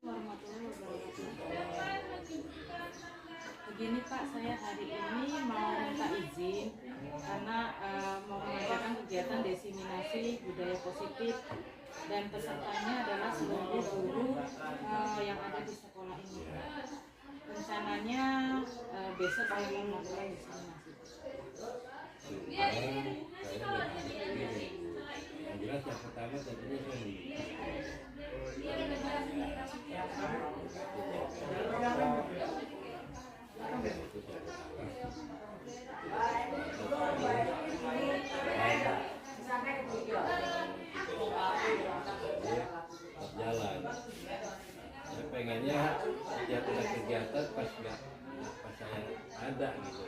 Warahmatullahi wabarakatuh. Begini Pak, saya hari ini mau minta izin karena mau mengadakan kegiatan diseminasi budaya positif dan pesertanya adalah seluruh guru yang ada di sekolah ini. Rencananya besok saya akan memulai diseminasi. Yang jelas yang pertama tentunya jalan. Saya pengennya setiap ada kegiatan pas saya ada gitu.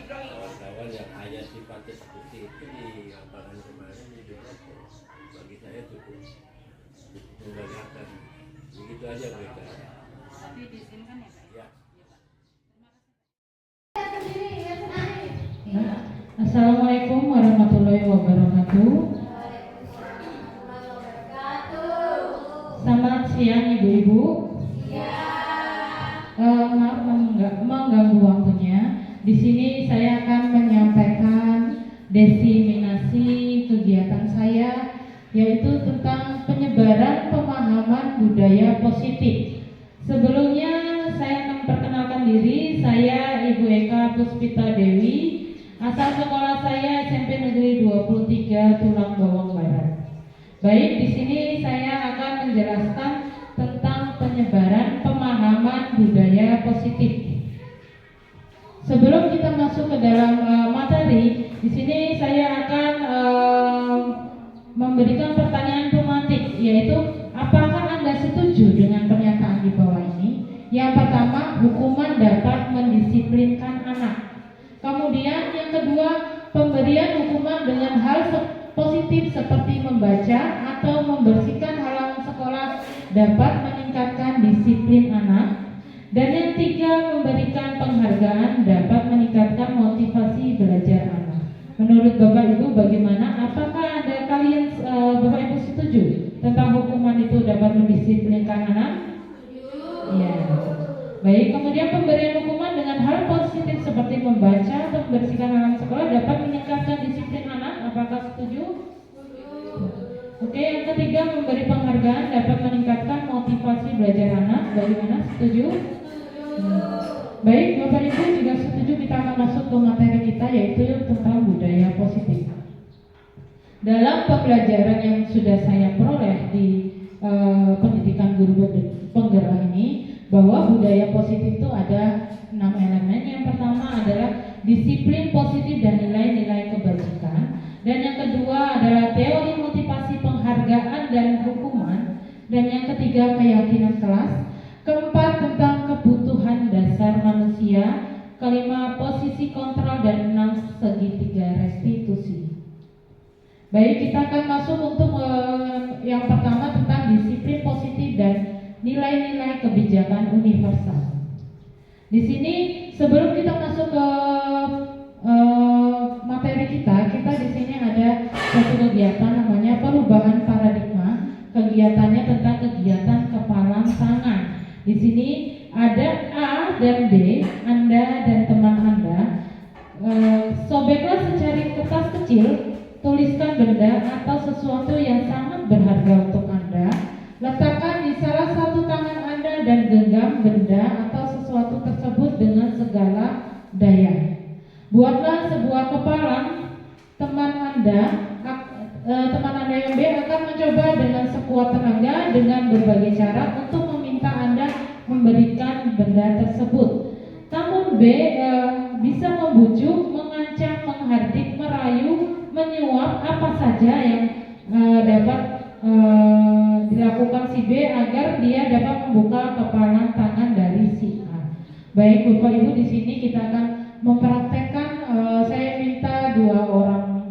Kawan-kawan yang hanya sifatnya seperti itu di lapangan kemarin bagi saya cukup membanyakan. Begitu aja mereka. Tapi diizinkan ya Pak? Ya. Assalamualaikum warahmatullahi wabarakatuh. Selamat siang ibu-ibu. Maaf mengganggu waktunya. Di sini saya akan menyampaikan diseminasi kegiatan saya, yaitu tentang penyebaran pemahaman budaya positif. Sebelumnya saya memperkenalkan diri, saya Ibu Eka Puspita Dewi, asal sekolah saya SMP Negeri 23 Tulang Bawang Barat. Baik, di sini saya akan menjelaskan tentang penyebaran pemahaman budaya positif. Sebelum kita masuk ke dalam materi, di sini saya akan memberikan pertanyaan tematik, yaitu apakah Anda setuju dengan pernyataan di bawah ini? Yang pertama, hukuman dapat mendisiplinkan anak. Kemudian yang kedua, pemberian hukuman dengan hal positif seperti membaca atau membersihkan halaman sekolah dapat meningkatkan disiplin anak. Dan yang tiga, memberikan penghargaan dapat meningkatkan motivasi belajar anak. Menurut Bapak Ibu bagaimana? Apakah kalian Bapak Ibu setuju tentang hukuman itu dapat mendisiplinkan anak? Iya. Baik, kemudian pemberian hukuman dengan hal positif seperti membaca atau membersihkan halaman sekolah dapat meningkatkan disiplin anak. Apakah setuju? Oke, yang ketiga, memberi penghargaan dapat meningkatkan motivasi belajar anak. Bagaimana? Setuju? Baik, Bapak Ibu juga setuju. Kita akan masuk ke materi kita, yaitu tentang budaya positif. Dalam pembelajaran yang sudah saya peroleh di pendidikan guru penggerak ini, bahwa budaya positif itu ada 6 elemen. Yang pertama adalah disiplin positif dan nilai-nilai kebajikan. Dan yang kedua adalah teori motivasi, penghargaan dan hukuman. Dan yang ketiga, keyakinan kelas. Keempat, tentang kebutuhan dasar manusia. Kelima, posisi kontrol. Dan 6, segitiga restitusi. Baik, kita akan masuk untuk yang pertama tentang disiplin positif dan nilai-nilai kebijakan universal. Di sini sebelum kita masuk ke materi kita di sini ada satu kegiatan namanya perubahan paradigma. Kegiatannya tentang kegiatan kepalang tangan. Di sini ada A dan B, Anda dan teman Anda. Sobeklah secari kertas kecil, tuliskan benda atau sesuatu yang sangat berharga untuk Anda. Letakkan di salah satu tangan Anda dan genggam benda atau sesuatu tersebut dengan segala daya. Buatlah sebuah kepalang. Teman Anda yang B akan mencoba dengan sekuat tenaga dengan berbagai cara untuk meminta Anda memberikan benda tersebut. Namun B bisa membujuk, mengancam, menghardik, merayu, menyuap, apa saja yang dapat dilakukan si B agar dia dapat membuka kepalang tangan dari si A. Baik Bapak Ibu, di sini kita akan mempraktekkan. Saya minta 2 orang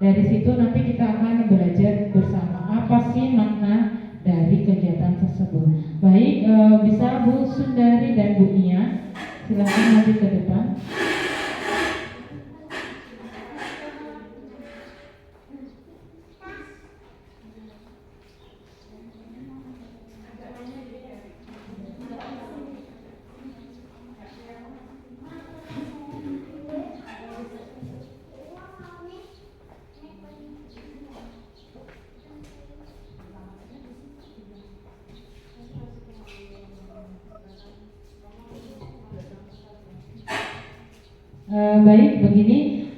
Dari situ nanti kita akan belajar bersama apa sih makna dari kegiatan tersebut. Baik, bisa Bu Sundari dan Bu Nia, silakan maju ke depan. Baik, begini,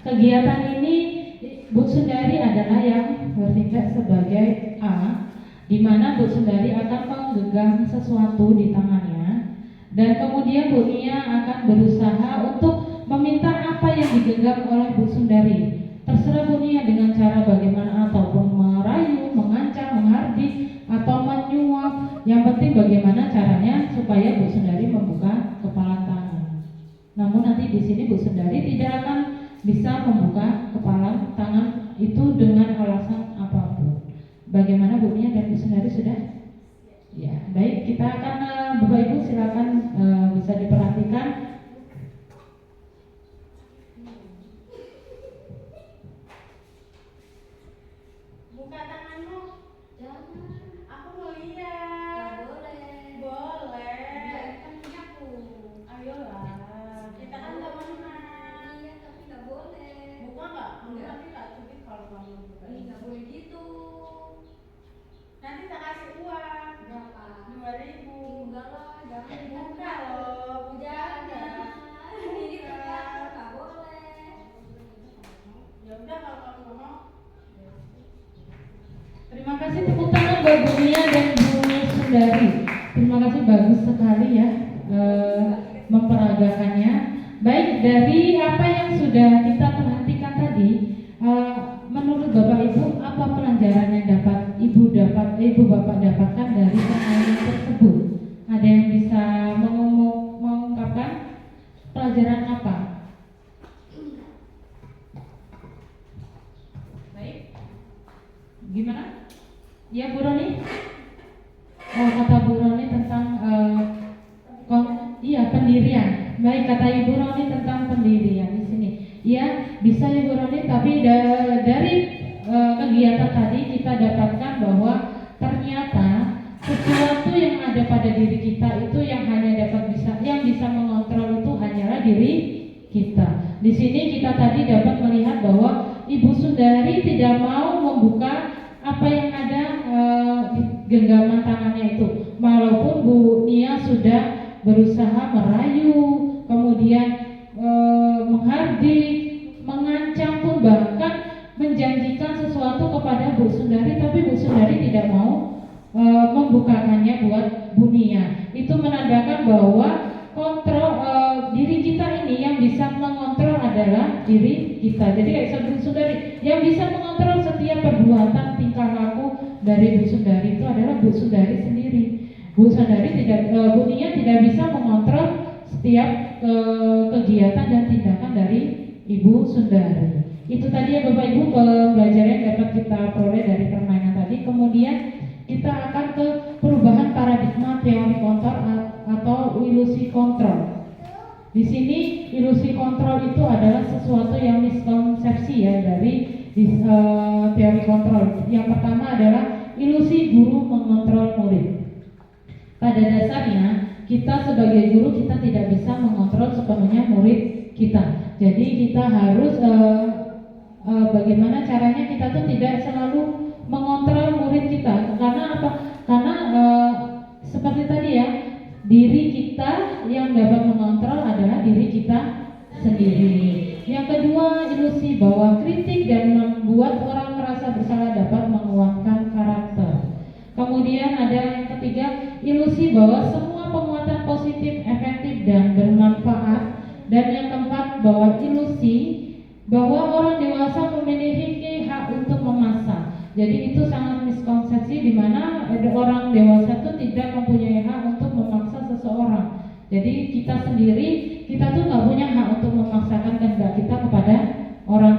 kegiatan ini Bu Sundari adalah yang bertindak sebagai A, di mana Bu Sundari akan menggenggam sesuatu di tangannya, dan kemudian Bu Nia akan berusaha untuk meminta apa yang digenggam oleh Bu Sundari. Terserah Bu Nia dengan cara bagaimana, ataupun merayu, mengancam, menghardik, atau menyuap. Yang penting bagaimana caranya supaya Bu Sundari membuka kepala tangan. Namun nanti di sini Bu Sundari tidak akan bisa membuka kepala tangan itu dengan alasan apapun. Bagaimana Bu Nia dan Bu Sundari sudah? Ya, baik, kita akan Bapak Ibu silakan bisa diperhatikan. Buka tanganmu. Jangan. Aku mau lihat. Boleh. Boleh. Kan punya aku. Ayolah. Kita kan temenan. Iya, tapi nggak boleh. Buka nggak? Nanti nggak cubit kalau kamu buka. Nggak boleh gitu. Nanti tak kasih uang. Berapa? 2.000. Enggak lah, jangan buka loh. Jangan. Ini punya nggak boleh. Ya udah kalau kamu nggak mau. Terima kasih, tepuk tangan buat Bu Nia dan Bu Sundari. Terima kasih, bagus sekali ya memperagakannya. Baik, dari apa yang sudah kita perhatikan tadi, menurut Bapak Ibu apa pelajaran yang dapat Ibu Bapak dapatkan dari permainan tersebut? Ada yang bisa mengungkapkan pelajaran apa? Baik, gimana? Ya Bu Roni? Oh, kata Bu Roni tentang pendirian. Baik, kata Ibu Roni tentang pendirian di sini. Ya, bisa Ibu Roni, tapi dari kegiatan tadi kita dapatkan bahwa ternyata sesuatu yang ada pada diri kita itu yang bisa mengontrol itu hanyalah diri kita. Di sini kita tadi dapat melihat bahwa Ibu Sundari tidak mau membuka apa yang ada di genggaman tangannya itu, walaupun Bu Nia sudah berusaha merayu, kemudian menghardik, mengancam pun, bahkan menjanjikan sesuatu kepada Bu Sundari, tapi Bu Sundari tidak mau membukakannya buat Bu Nia. Itu menandakan bahwa kontrol diri kita ini yang bisa mengontrol adalah diri kita. Jadi kayak Bu Sundari yang bisa mengontrol setiap perbuatan tingkah laku dari Bu Sundari itu adalah Bu Sundari sendiri. Bu Nia tidak bisa mengontrol setiap kegiatan dan tindakan dari Ibu Sundari. Itu tadi ya Bapak Ibu pelajaran yang dapat kita peroleh dari permainan tadi. Kemudian kita akan ke perubahan paradigma teori kontrol atau ilusi kontrol. Di sini ilusi kontrol itu adalah sesuatu yang miskonsepsi ya dari teori kontrol. Yang pertama adalah ilusi guru mengontrol murid. Pada dasarnya kita sebagai guru kita tidak bisa mengontrol sepenuhnya murid kita. Jadi kita harus bagaimana caranya kita tuh tidak selalu mengontrol murid kita. Karena apa? Karena seperti tadi ya, diri kita yang dapat mengontrol adalah diri kita sendiri. Yang kedua, ilusi bahwa kritik dan membuat orang merasa bersalah dapat menguatkan karakter. Kemudian ada yang ketiga, ilusi bahwa semua penguatan positif, efektif dan bermanfaat. Dan yang keempat, bahwa ilusi bahwa orang dewasa memiliki hak untuk memaksa. Jadi itu sangat miskonsepsi di mana orang dewasa itu tidak mempunyai hak untuk memaksa seseorang. Jadi kita sendiri, kita tuh nggak punya hak untuk memaksakan kehendak kita kepada orang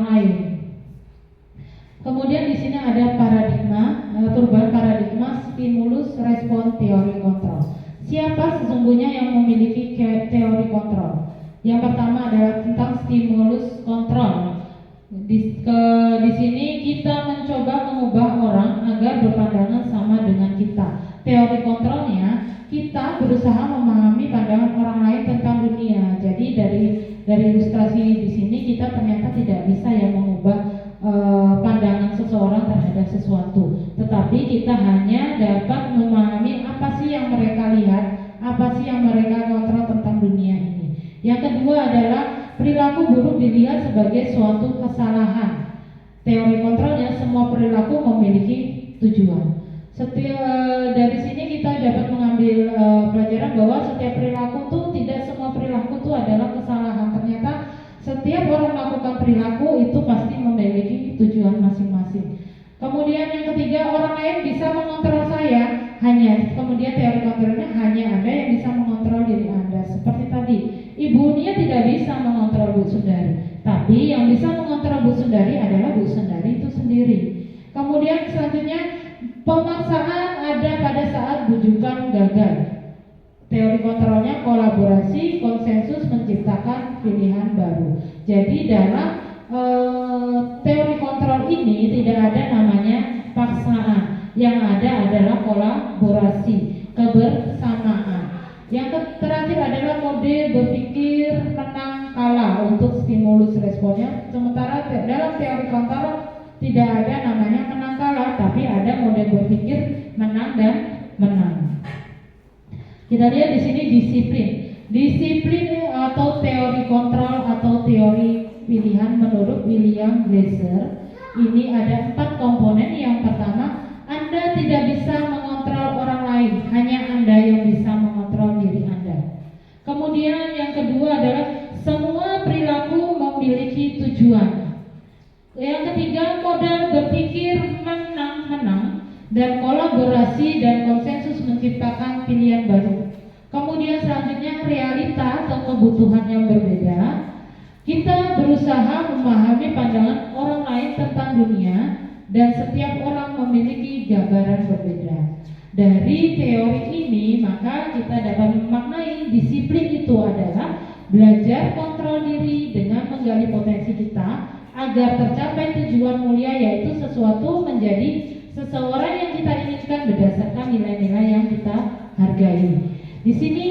kontrol. Di sini kita mencoba mengubah orang agar berpandangan sama dengan kita. Teori kontrolnya, kita berusaha memahami pandangan orang lain tentang dunia. Jadi dari ilustrasi di sini kita ternyata tidak bisa ya mengubah pandangan seseorang terhadap sesuatu, tetapi kita hanya dapat memahami apa sih yang mereka lihat, apa sih yang mereka kontrol tentang dunia ini. Yang kedua adalah perilaku buruk dilihat sebagai suatu kesalahan. Teori kontrolnya, semua perilaku memiliki tujuan. Dari sini kita dapat mengambil pelajaran bahwa setiap perilaku tuh tidak semua perilaku itu adalah kesalahan. Ternyata setiap orang melakukan perilaku itu pasti memiliki tujuan masing-masing. Kemudian yang ketiga, orang lain bisa mengontrol saya. Kemudian teori kontrolnya hanya Anda yang bisa mengontrol diri Anda. Seperti tadi, Ibu Nia tidak bisa mengontrol Bu Sundari, tapi yang bisa mengontrol Bu Sundari adalah Bu Sundari itu sendiri. Kemudian selanjutnya, pemaksaan ada pada saat bujukan gagal. Teori kontrolnya kolaborasi, konsensus menciptakan pilihan baru. Jadi dalam teori kontrol ini tidak ada namanya paksaan. Yang ada adalah kolaborasi, kebersamaan. Yang terakhir adalah mode berpikir menang kalah untuk stimulus responnya. Sementara dalam teori kontrol tidak ada namanya menang kalah, tapi ada mode berpikir menang dan menang. Kita lihat di sini disiplin. Disiplin atau teori kontrol atau teori pilihan menurut William Glasser ini ada 4 komponen. Yang pertama, Anda tidak bisa mengontrol orang lain, hanya Anda yang bisa mengontrol diri Anda. Kemudian yang kedua adalah semua perilaku memiliki tujuan. Yang ketiga, modal berpikir menang-menang dan kolaborasi dan konsensus menciptakan pilihan baru. Kemudian selanjutnya realita atau kebutuhan yang berbeda. Kita berusaha memahami pandangan orang lain tentang dunia dan setiap orang memiliki gambaran berbeda. Dari teori ini maka kita dapat memaknai disiplin itu adalah belajar kontrol diri dengan menggali potensi kita agar tercapai tujuan mulia, yaitu sesuatu menjadi seseorang yang kita inginkan berdasarkan nilai-nilai yang kita hargai. Di sini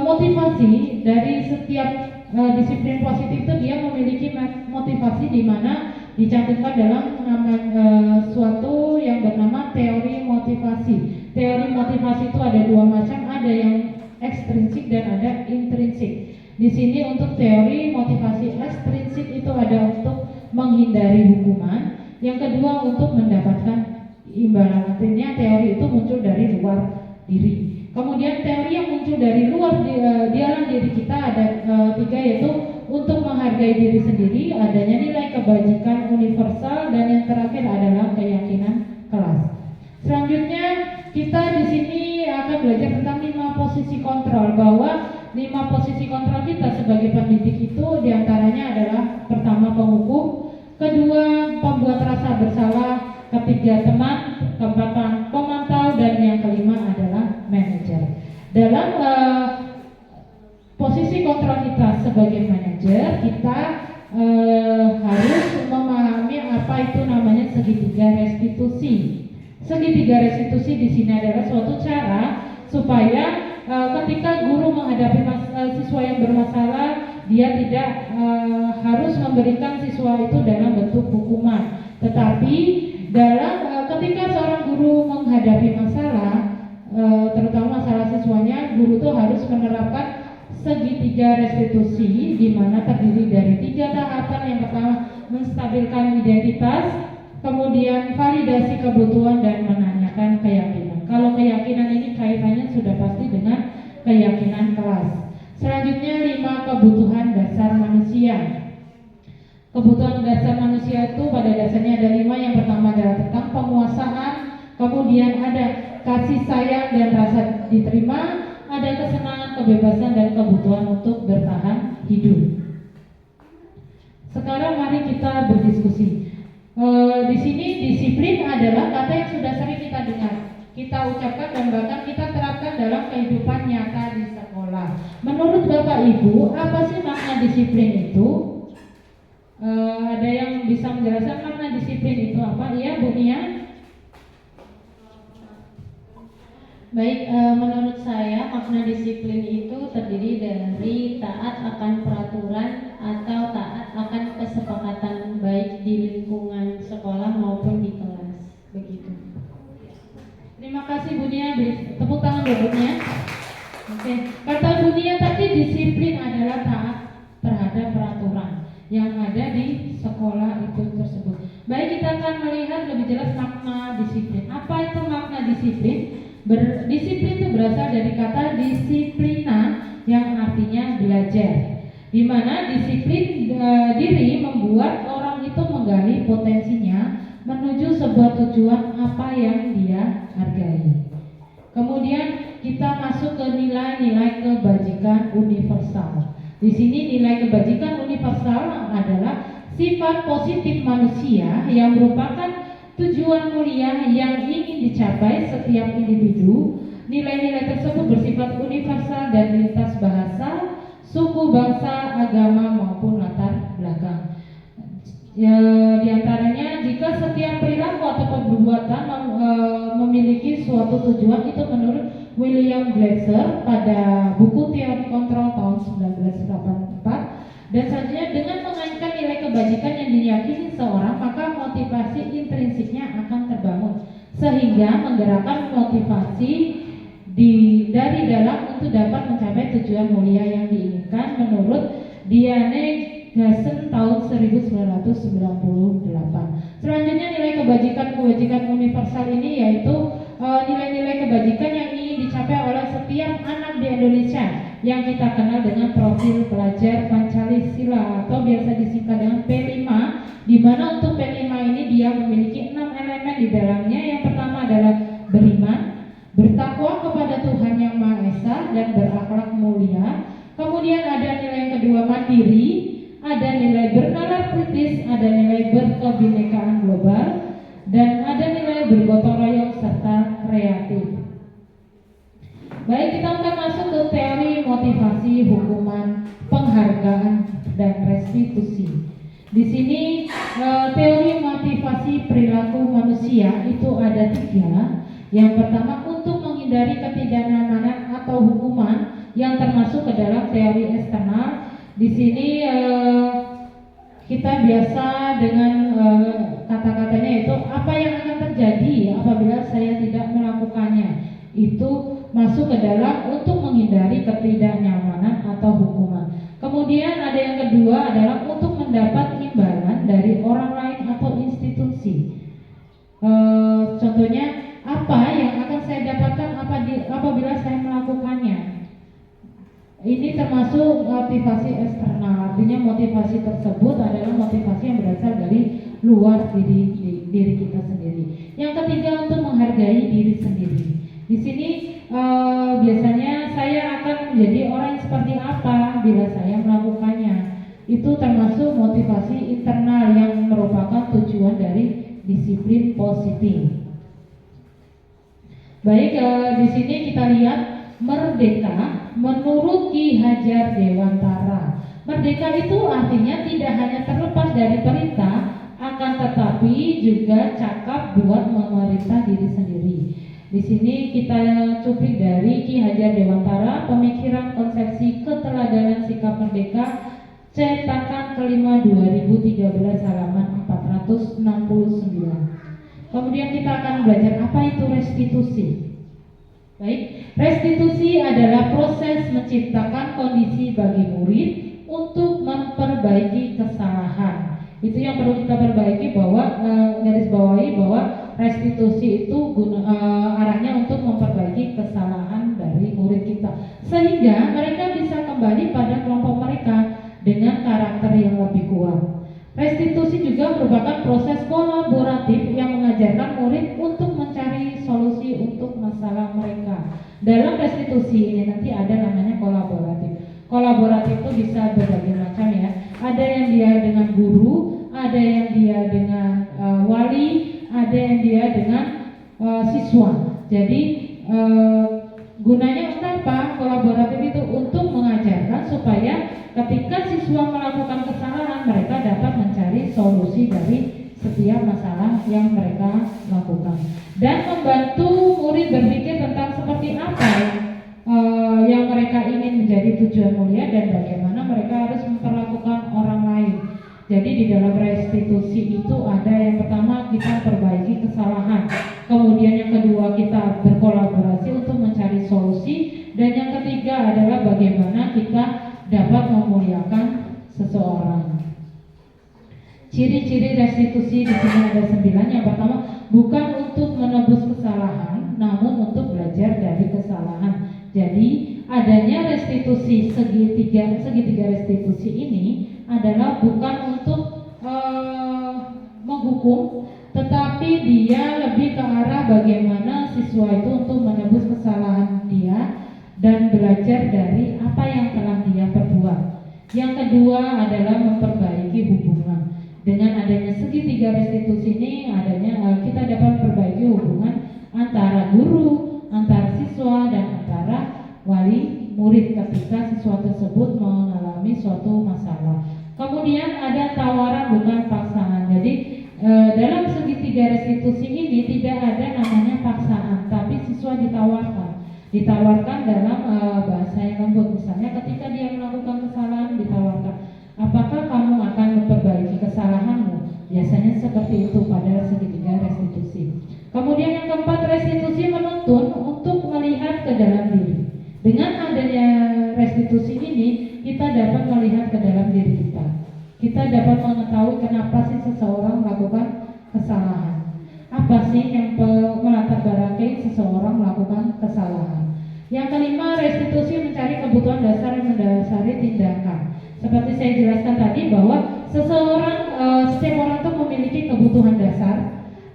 motivasi dari setiap disiplin positif itu dia memiliki motivasi di mana dicantumkan dalam suatu yang bernama teori motivasi. Teori motivasi itu ada 2 macam, ada yang ekstrinsik dan ada intrinsik. Di sini untuk teori motivasi ekstrinsik itu ada untuk menghindari hukuman, yang kedua untuk mendapatkan imbalan. Artinya teori itu muncul dari luar diri. Kemudian teori yang muncul dari luar di dalam diri kita ada 3, yaitu untuk menghargai diri sendiri, adanya nilai kebajikan universal, dan yang terakhir adalah keyakinan kelas. Selanjutnya kita di sini akan belajar tentang 5 posisi kontrol, bahwa 5 posisi kontrol kita sebagai pendidik itu diantaranya adalah pertama penghukum, kedua pembuat rasa bersalah, ketiga teman, keempat pemantau, dan yang kelima adalah manajer. Dalam posisi kontrol kita sebagai manajer, kita harus memahami apa itu namanya segitiga restitusi. Segitiga restitusi di sini adalah suatu cara supaya ketika guru menghadapi siswa yang bermasalah, dia tidak harus memberikan siswa itu dalam bentuk hukuman, tetapi dalam ketika seorang guru menghadapi masalah, terutama masalah siswanya, guru itu harus menerapkan segitiga restitusi, di mana terdiri dari 3 tahapan. Yang pertama, menstabilkan identitas, kemudian validasi kebutuhan, dan menanyakan keyakinan. Kalau keyakinan ini kaitannya sudah pasti dengan keyakinan kelas. Selanjutnya 5 kebutuhan dasar manusia. Kebutuhan dasar manusia itu pada dasarnya ada 5. Yang pertama adalah tentang penguasaan, kemudian ada kasih sayang dan rasa diterima, ada kesenangan, kebebasan, dan kebutuhan untuk bertahan hidup. Sekarang mari kita berdiskusi. Di sini disiplin adalah kata yang sudah sering kita dengar, kita ucapkan, dan bahkan kita terapkan dalam kehidupan nyata di sekolah. Menurut Bapak Ibu, apa sih makna disiplin itu? bisa menjelaskan makna disiplin itu apa? Iya, Bu Nia? Baik, menurut saya makna disiplin itu terdiri dari taat akan peraturan atau taat akan kesepakatan baik di lingkungan sekolah maupun di kelas. Begitu. Terima kasih Bu Nia, beri tepuk tangan buat Bu Nia. Oke, kata Bu Nia tadi disiplin adalah taat terhadap peraturan yang ada di sekolah itu tersebut. Baik, kita akan melihat lebih jelas makna disiplin. Apa itu makna disiplin? Disiplin itu berasal dari kata disiplina yang artinya belajar, di mana disiplin diri membuat orang itu menggali potensinya menuju sebuah tujuan apa yang dia hargai. Kemudian kita masuk ke nilai-nilai kebajikan universal. Di sini nilai kebajikan universal adalah sifat positif manusia yang merupakan tujuan mulia yang ingin dicapai setiap individu. Nilai-nilai tersebut bersifat universal dan lintas bahasa, suku, bangsa, agama maupun latar belakang. Di antaranya jika setiap perilaku atau perbuatan memiliki suatu tujuan, itu menurut William Glasser pada buku Teori Kontrol tahun 1984. Dan selanjutnya, dengan mengaitkan nilai kebajikan yang diyakini seorang, maka motivasi intrinsiknya akan terbangun sehingga menggerakkan motivasi dari dalam untuk dapat mencapai tujuan mulia yang diinginkan menurut Diane Gassen tahun 1998. Selanjutnya, nilai kebajikan universal ini yaitu nilai-nilai kebajikan yang ingin dicapai oleh setiap anak di Indonesia yang kita kenal dengan profil pelajar Pancasila atau biasa disingkat dengan P5, di mana untuk P5 ini dia memiliki 6 elemen di dalamnya. Yang pertama adalah beriman, bertakwa kepada Tuhan Yang Maha Esa dan berakhlak mulia. Kemudian ada nilai yang kedua, mandiri, ada nilai bernalar kritis, ada nilai berkebinekaan global, dan ada nilai bergotong royong serta kreatif. Baik, kita akan masuk ke teori motivasi, hukuman, penghargaan, dan restitusi. Di sini teori motivasi perilaku manusia itu ada 3. Yang pertama, untuk menghindari ketidaknyamanan atau hukuman yang termasuk ke dalam teori eksternal. Di sini kita biasa dengan kata-katanya itu apa yang akan terjadi apabila saya tidak melakukannya. Itu masuk ke dalam untuk menghindari ketidaknyamanan atau hukuman. Kemudian ada yang kedua adalah untuk mendapat imbalan dari orang lain atau institusi. Contohnya, apa yang akan saya dapatkan apabila saya melakukannya. Ini termasuk motivasi eksternal, artinya motivasi tersebut adalah motivasi yang berasal dari luar diri kita sendiri. Yang ketiga, untuk menghargai diri sendiri. Di sini biasanya saya akan menjadi orang yang seperti apa bila saya melakukannya. Itu termasuk motivasi internal yang merupakan tujuan dari disiplin positif. Baik, di sini kita lihat merdeka menurut Ki Hajar Dewantara. Merdeka itu artinya tidak hanya terlepas dari perintah, akan tetapi juga cakap buat memerintah diri sendiri. Di sini kita cuplik dari Ki Hajar Dewantara, Pemikiran Konsepsi Keteladanan Sikap Merdeka, cetakan kelima 2013 halaman 469. Kemudian kita akan belajar apa itu restitusi. Baik, restitusi adalah proses menciptakan kondisi bagi murid untuk memperbaiki kesalahan. Itu yang perlu kita perbaiki, bahwa garis bawahi bahwa restitusi itu arahnya untuk memperbaiki kesalahan dari murid kita, sehingga mereka bisa kembali pada kelompok mereka dengan karakter yang lebih kuat. Restitusi juga merupakan proses kolaboratif yang mengajarkan murid untuk mencari solusi untuk masalah mereka. Dalam restitusi ini nanti ada namanya kolaboratif. Kolaboratif itu bisa berbagai macam ya. Ada yang dia dengan guru, ada yang dia dengan wali, ada yang dia dengan siswa. Jadi gunanya untuk apa? Kolaboratif itu untuk mengajarkan supaya ketika siswa melakukan kesalahan, mereka dapat mencari solusi dari setiap masalah yang mereka lakukan, dan membantu murid berpikir tentang seperti apa yang mereka ingin menjadi tujuan mulia dan bagaimana mereka harus memperlakukan orang lain. Jadi di dalam restitusi itu ada yang pertama kita perbaiki kesalahan, kemudian yang kedua kita berkolaborasi untuk mencari solusi, dan yang ketiga adalah bagaimana kita dapat memuliakan seseorang. Ciri-ciri restitusi di sini ada 9. Yang pertama, bukan untuk menebus kesalahan, namun untuk belajar dari kesalahan. Jadi adanya restitusi segitiga restitusi ini adalah bukan untuk menghukum, tetapi dia lebih ke arah bagaimana siswa itu untuk menebus kesalahan dia dan belajar dari apa yang telah dia perbuat. Yang kedua adalah memperbaiki hubungan. Dengan adanya segitiga restitusi ini kita dapat perbaiki hubungan antara guru, antara siswa, dan antara wali murid ketika siswa tersebut mengalami suatu masalah. Kemudian ada tawaran bukan paksaan. Jadi dalam segitiga restitusi ini tidak ada namanya paksaan, tapi siswa ditawarkan dalam bahasa yang lembut. Misalnya ketika dia melakukan kesalahan ditawarkan, apakah kamu akan memperbaiki kesalahanmu? Biasanya seperti itu pada segitiga restitusi. Kemudian yang keempat, restitusi menuntun untuk melihat ke dalam diri. Dengan adanya restitusi ini, kita dapat melihat ke dalam diri kita. Kita dapat mengetahui kenapa sih seseorang melakukan kesalahan. Apa sih yang melatar belakangi seseorang melakukan kesalahan? Yang kelima, restitusi mencari kebutuhan dasar yang mendasari tindakan. Seperti saya jelaskan tadi bahwa setiap orang itu memiliki kebutuhan dasar,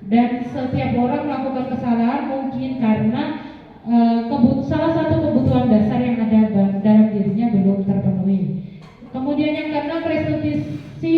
dan setiap orang melakukan kesalahan mungkin karena salah satu kebutuhan dasar yang ada dalam dirinya belum terpenuhi. Kemudian yang keenam, restitusi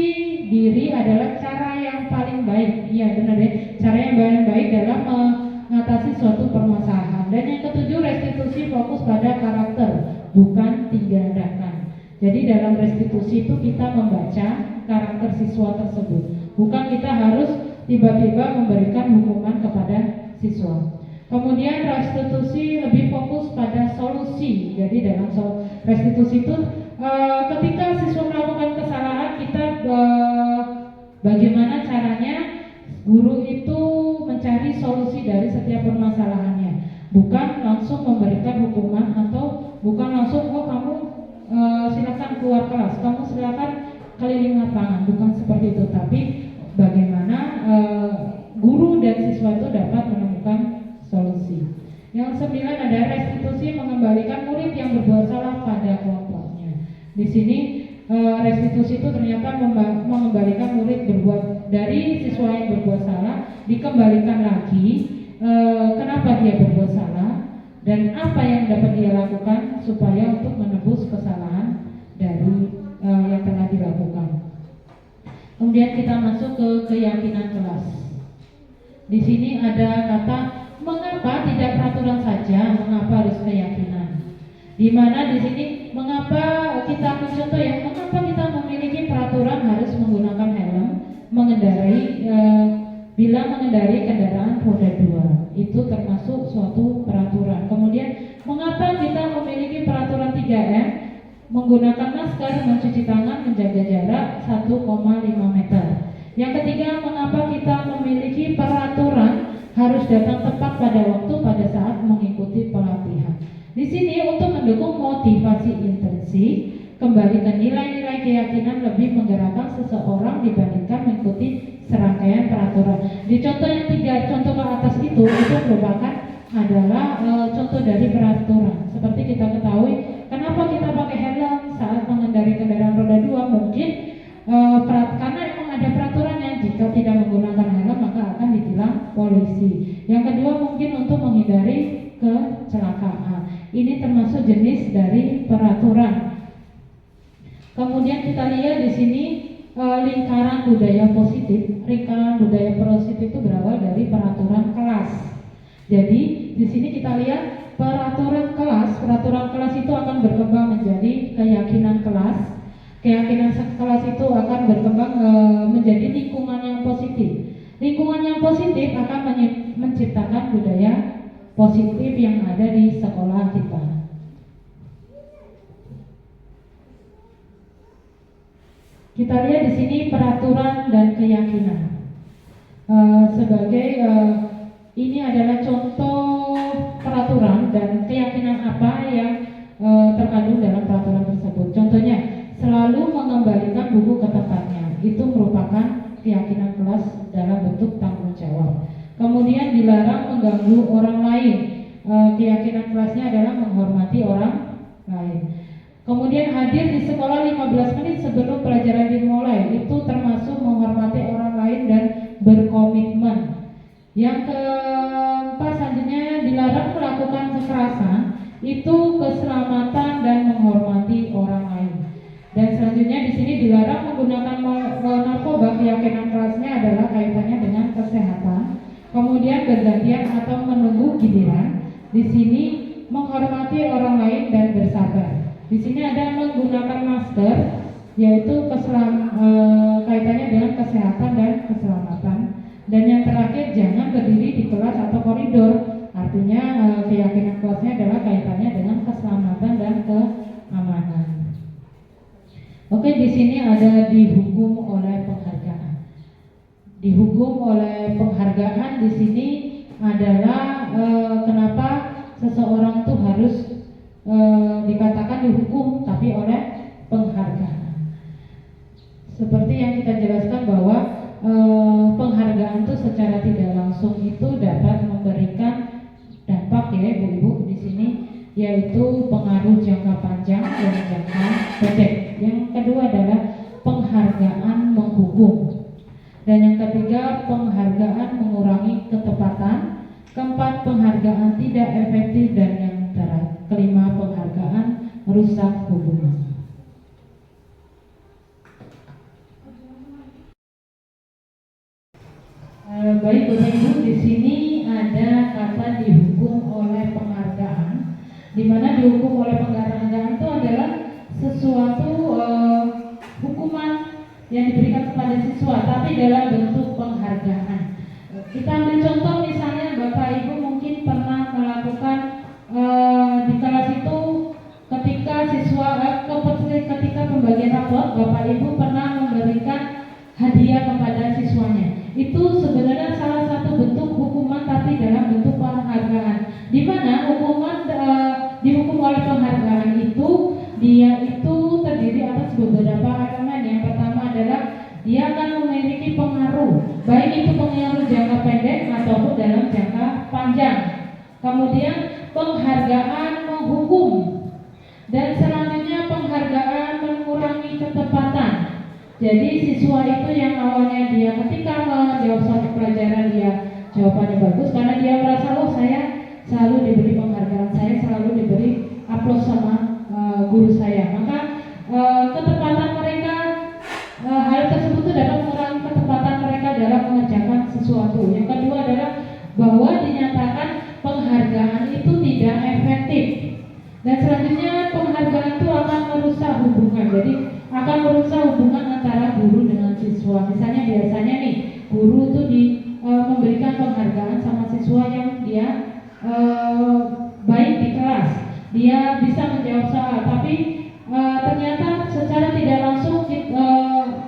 diri adalah cara yang paling baik. Iya benar ya, cara yang paling baik dalam mengatasi suatu permasalahan. Dan yang ketujuh, restitusi fokus pada karakter, bukan tindakan. Jadi dalam restitusi itu kita membaca karakter siswa tersebut, bukan kita harus tiba-tiba memberikan hukuman kepada siswa. Kemudian restitusi lebih fokus pada solusi. Jadi dalam restitusi itu ketika siswa melakukan kesalahan, kita bagaimana caranya guru itu mencari solusi dari setiap permasalahannya, bukan langsung memberikan hukuman atau bukan langsung kamu silakan keluar kelas, kamu silakan keliling lapangan, bukan seperti itu. Tapi bagaimana guru dan siswa itu dapat menemukan solusi. Yang 9 ada restitusi mengembalikan murid yang berbuat salah pada kelompoknya. Di sini restitusi itu ternyata mengembalikan murid dari siswa yang berbuat salah, dikembalikan lagi kenapa dia berbuat salah dan apa yang dapat dia lakukan supaya untuk menebus kesalahan dari yang telah dilakukan. Kemudian kita masuk ke keyakinan kelas. Di sini ada kata mengapa tidak peraturan saja, mengapa harus keyakinan. Di mana di sini mengapa kita contoh ya, mengapa kita memiliki peraturan harus menggunakan helm bila mengendarai kendaraan roda 2, itu termasuk suatu peraturan. Kemudian mengapa kita memiliki peraturan 3M, menggunakan masker, mencuci tangan, menjaga jarak 1,5 meter. Yang ketiga, mengapa kita memiliki peraturan harus datang tepat pada waktu pada saat mengikuti pelatihan. Di sini untuk mendukung motivasi intensif, kembali ke nilai-nilai keyakinan lebih menggerakkan seseorang dibandingkan mengikuti serangkaian peraturan. Di contoh yang 3 contoh ke atas itu merupakan adalah contoh dari peraturan. Seperti kita ketahui, kenapa kita pakai helm saat mengendarai kendaraan roda 2? Mungkin karena memang ada peraturannya, jika tidak menggunakan helm maka akan ditilang polisi. Yang kedua mungkin untuk menghindari kecelakaan. Ini termasuk jenis dari peraturan. Kemudian kita lihat di sini lingkaran budaya positif. Lingkaran budaya positif itu berawal dari peraturan kelas. Jadi di sini kita lihat peraturan kelas itu akan berkembang menjadi keyakinan kelas. keyakinan sekelas itu akan berkembang menjadi lingkungan yang positif. Lingkungan yang positif akan menciptakan budaya positif yang ada di sekolah kita. Kita lihat di sini peraturan dan keyakinan. Ini adalah contoh peraturan dan keyakinan apa yang terkandung dalam peraturan tersebut. Contohnya, selalu mengembalikan buku ke tempatnya. Itu merupakan keyakinan kelas dalam bentuk tanggung jawab. Kemudian dilarang mengganggu orang lain. Keyakinan kelasnya adalah menghormati orang lain. Kemudian hadir di sekolah 15 menit sebelum pelajaran dimulai. Itu termasuk menghormati orang lain dan berkomitmen. Yang keempat selanjutnya, dilarang melakukan kekerasan. Itu keselamatan dan menghormati orang lain. Dan selanjutnya di sini dilarang menggunakan narkoba. Keyakinan kelasnya adalah kaitannya dengan kesehatan. Kemudian bergantian atau menunggu giliran. Di sini menghormati orang lain dan bersabar. Di sini ada menggunakan masker, yaitu kaitannya dengan kesehatan dan keselamatan. Dan yang terakhir, jangan berdiri di kelas atau koridor. Artinya keyakinan kelasnya adalah kaitannya dengan keselamatan dan keamanan. Oke, di sini ada dihukum oleh penghargaan. Dihukum oleh penghargaan di sini adalah kenapa seseorang itu harus dikatakan dihukum tapi oleh penghargaan. Seperti yang kita jelaskan bahwa penghargaan itu secara tidak langsung itu dapat memberikan dampak ya ibu-ibu di sini, yaitu pengaruh jangka panjang dan jangka pendek. Yang kedua adalah penghargaan menghukum. Dan yang ketiga, penghargaan mengurangi ketepatan. Keempat, penghargaan tidak efektif. Dan yang kelima, penghargaan merusak hubungan. Baik Bapak Ibu, di sini ada kata dihukum oleh penghargaan, di mana dihukum oleh penghargaan itu adalah sesuatu hukuman yang diberikan kepada siswa, tapi dalam bentuk penghargaan. Kita ambil contoh misalnya Bapak Ibu mungkin pernah melakukan di kelas itu ketika ketika pembagian rapot, Bapak Ibu pernah memberikan hadiah kepada siswanya. Itu sebenarnya salah satu bentuk hukuman tapi dalam bentuk penghargaan. Di mana hukuman dihukum oleh penghargaan itu dia itu terdiri atas beberapa elemen. Yang pertama adalah dia akan memiliki pengaruh, baik itu pengaruh jangka pendek ataupun dalam jangka panjang. Kemudian penghargaan menghukum, dan selanjutnya penghargaan mengurangi ketepatan. Jadi siswa itu yang awalnya dia ketika menjawab suatu pelajaran dia jawabannya bagus karena dia merasa oh saya selalu diberi penghargaan, saya selalu diberi aplaus sama guru saya, maka ketepatan mereka hal tersebut itu dapat mengurangi ketepatan mereka dalam mengerjakan sesuatu. Yang kedua adalah bahwa dinyatakan penghargaan itu tidak efektif. Dan selanjutnya penghargaan itu akan merusak hubungan. Jadi akan merusak hubungan antara guru dengan siswa. Misalnya biasanya nih guru itu memberikan penghargaan sama siswa yang dia baik di kelas, dia bisa menjawab soal, tapi ternyata secara tidak langsung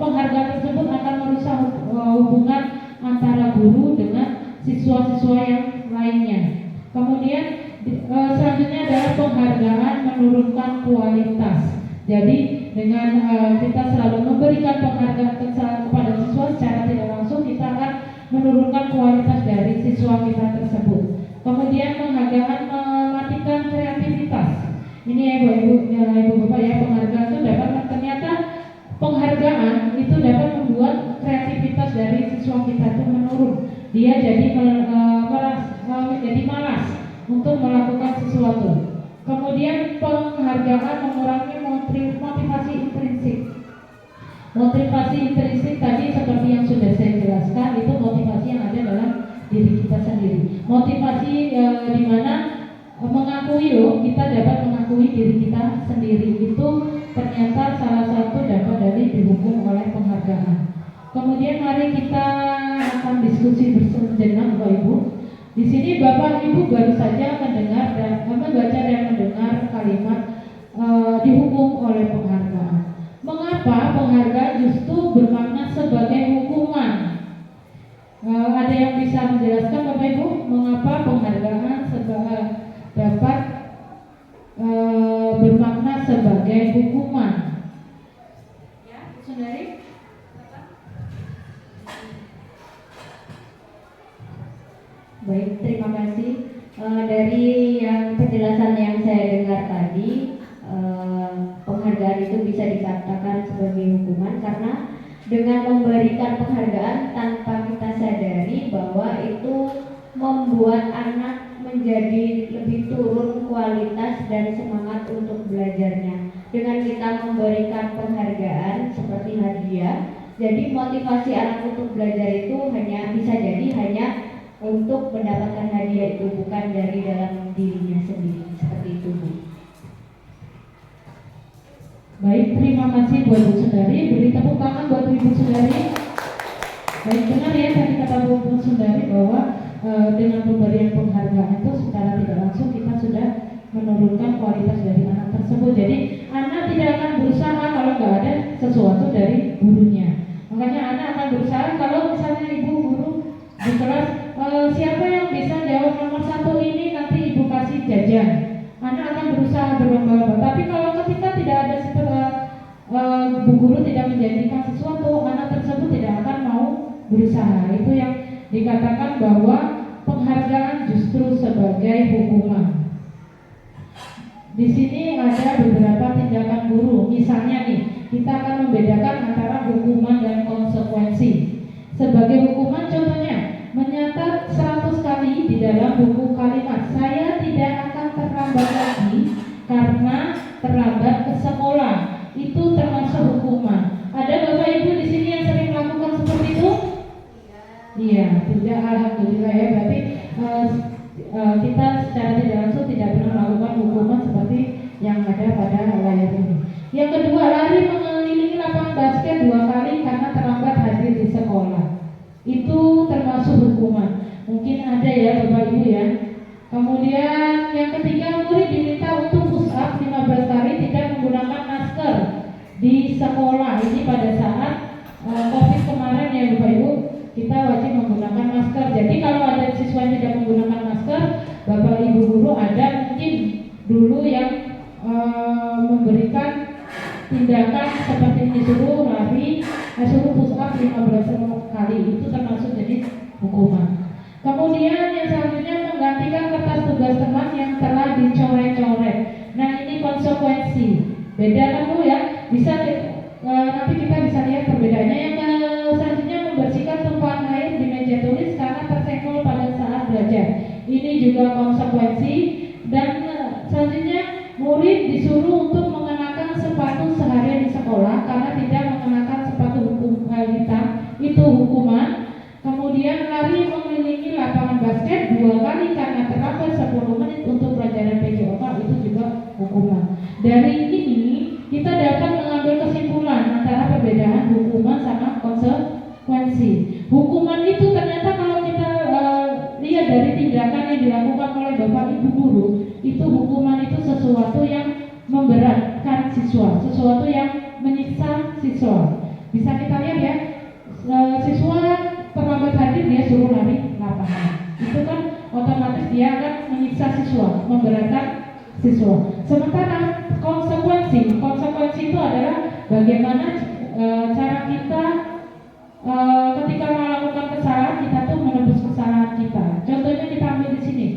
penghargaan tersebut akan merusak hubungan antara guru dengan siswa-siswa yang lainnya. Kemudian selanjutnya adalah penghargaan menurunkan kualitas. Jadi dengan kita selalu memberikan penghargaan kepada siswa secara tidak langsung, kita akan menurunkan kualitas dari siswa kita tersebut. Kemudian penghargaan mematikan kreativitas. Ini ya ibu bapak ya, penghargaan itu dapat ternyata penghargaan itu dapat membuat kreativitas dari siswa kita itu menurun. Dia jadi menjadi malas untuk melakukan sesuatu. Kemudian penghargaan mengurangi motivasi intrinsik. Motivasi intrinsik tadi seperti yang sudah saya jelaskan, itu motivasi yang ada dalam diri kita sendiri. Motivasi di mana mengakui kita dapat mengakui diri kita sendiri, itu ternyata salah satu dapat mari kita akan diskusi bersejenak Bapak Ibu. Di sini Bapak Ibu baru saja mendengar dan membaca dan mendengar kalimat dihukum oleh penghargaan. Mengapa penghargaan justru bermakna sebagai hukuman? Ada yang bisa menjelaskan Bapak Ibu mengapa penghargaan dapat bermakna sebagai hukuman? Ya, Saudari. Baik, terima kasih. Dari yang penjelasan yang saya dengar tadi, penghargaan itu bisa dikatakan sebagai hukuman karena dengan memberikan penghargaan tanpa kita sadari bahwa itu membuat anak menjadi lebih turun kualitas dan semangat untuk belajarnya. Dengan kita memberikan penghargaan seperti hadiah, jadi motivasi anak untuk belajar itu bisa jadi hanya untuk mendapatkan hadiah itu, bukan dari dalam dirinya sendiri. Seperti itu, Bu. Baik, terima kasih buat Bu Sundari. Beri tepuk tangan buat Ibu Sundari. Baik, benar ya tadi kata Bu Sundari bahwa dengan pemberian penghargaan itu secara tidak langsung kita sudah menurunkan kualitas dari anak tersebut. Jadi anak tidak akan berusaha kalau nggak ada sesuatu dari gurunya. Makanya anak akan berusaha kalau misalnya ibu guru di kelas siapa yang bisa jawab nomor 1 ini nanti ibu kasih jajan. Anak akan berusaha berlomba-lomba. Tapi kalau ketika tidak ada bu guru tidak menjanjikan sesuatu, anak tersebut tidak akan mau berusaha. Itu yang dikatakan bahwa penghargaan justru sebagai hukuman. Di sini ada beberapa tindakan guru. Misalnya nih, kita akan membedakan antara hukuman dan konsekuensi. Sebagai hukuman contohnya, menyatat 100 kali di dalam buku kalimat, saya tidak akan terlambat lagi karena terlambat ke sekolah. Itu termasuk hukuman. Ada Bapak Ibu di sini yang sering melakukan seperti itu? Iya, tidak, alhamdulillah ya. Berarti kita secara tidak langsung tidak pernah melakukan hukuman seperti yang ada pada layar ini. Yang kedua, lari mengelilingi lapangan basket 2 kali karena terlambat hadir di sekolah. Itu termasuk hukuman. Mungkin ada ya Bapak Ibu ya. Kemudian yang ketiga, murid diminta untuk push up 15 kali tidak menggunakan masker di sekolah. Ini pada saat COVID kemarin ya Bapak Ibu, kita wajib menggunakan masker. Jadi kalau ada siswa yang tidak menggunakan masker, Bapak Ibu guru ada mungkin dulu yang memberikan tindakan seperti ini, suruh lari, suruh push up 15 kali. Itu termasuk jadi hukuman. Kemudian yang selanjutnya menggantikan kertas tugas teman yang telah dicoret-coret. Nah ini konsekuensi. Beda kan Bu ya? Bisa nanti kita bisa lihat perbedaannya. Yang selanjutnya membersihkan tumpahan air di meja tulis karena tersenggol pada saat belajar. Ini juga konsekuensi. Dan selanjutnya murid disuruh untuk mengenakan sepatu seharian di sekolah karena tidak mengenakan sepatu hitam. Itu hukuman. Kemudian lari mengelilingi lapangan basket 2 kali karena terlambat 10 menit untuk pelajaran PJOK. Itu juga hukuman. Dari ini kita dapat mengambil kesimpulan antara perbedaan hukuman sama konsekuensi. Hukuman itu ternyata kalau kita lihat dari tindakan yang dilakukan oleh Bapak Ibu guru, itu hukuman itu sesuatu yang memberatkan siswa, sesuatu yang menyiksa siswa. Bisa kita lihat ya, siswa terlambat hadir dia suruh lari lapangan. Itu kan otomatis dia akan menyiksa siswa, memberatkan siswa. Sementara konsekuensi itu adalah bagaimana cara kita ketika melakukan kesalahan kita tuh menebus kesalahan kita. Contohnya kita ambil di sini.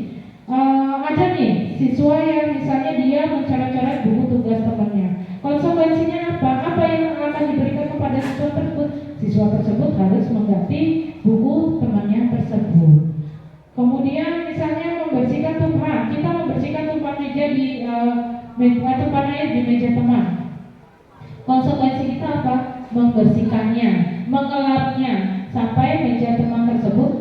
Ada nih siswa yang misalnya dia mencoret-coret buku tugas temannya. Konsekuensinya apa? Apa yang akan diberikan kepada siswa tersebut? Siswa tersebut harus mengganti buku temannya tersebut. Kemudian misalnya membersihkan tumpahan, kita membersihkan tumpahan meja di tumpahan air di meja teman. Konsekuensi kita apa? Membersihkannya, mengelapnya sampai meja teman tersebut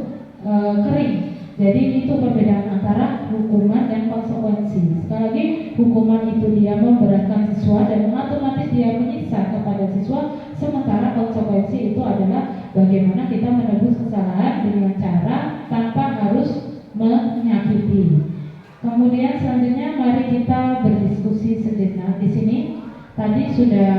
kering. Jadi itu perbedaan antara hukuman dan konsekuensi. Sekali lagi, hukuman itu dia memberatkan siswa dan otomatis dia menyiksa kepada siswa, sementara konsekuensi itu adalah bagaimana kita menebus kesalahan dengan cara tanpa harus menyakiti. Kemudian selanjutnya mari kita berdiskusi sejenak. Di sini tadi sudah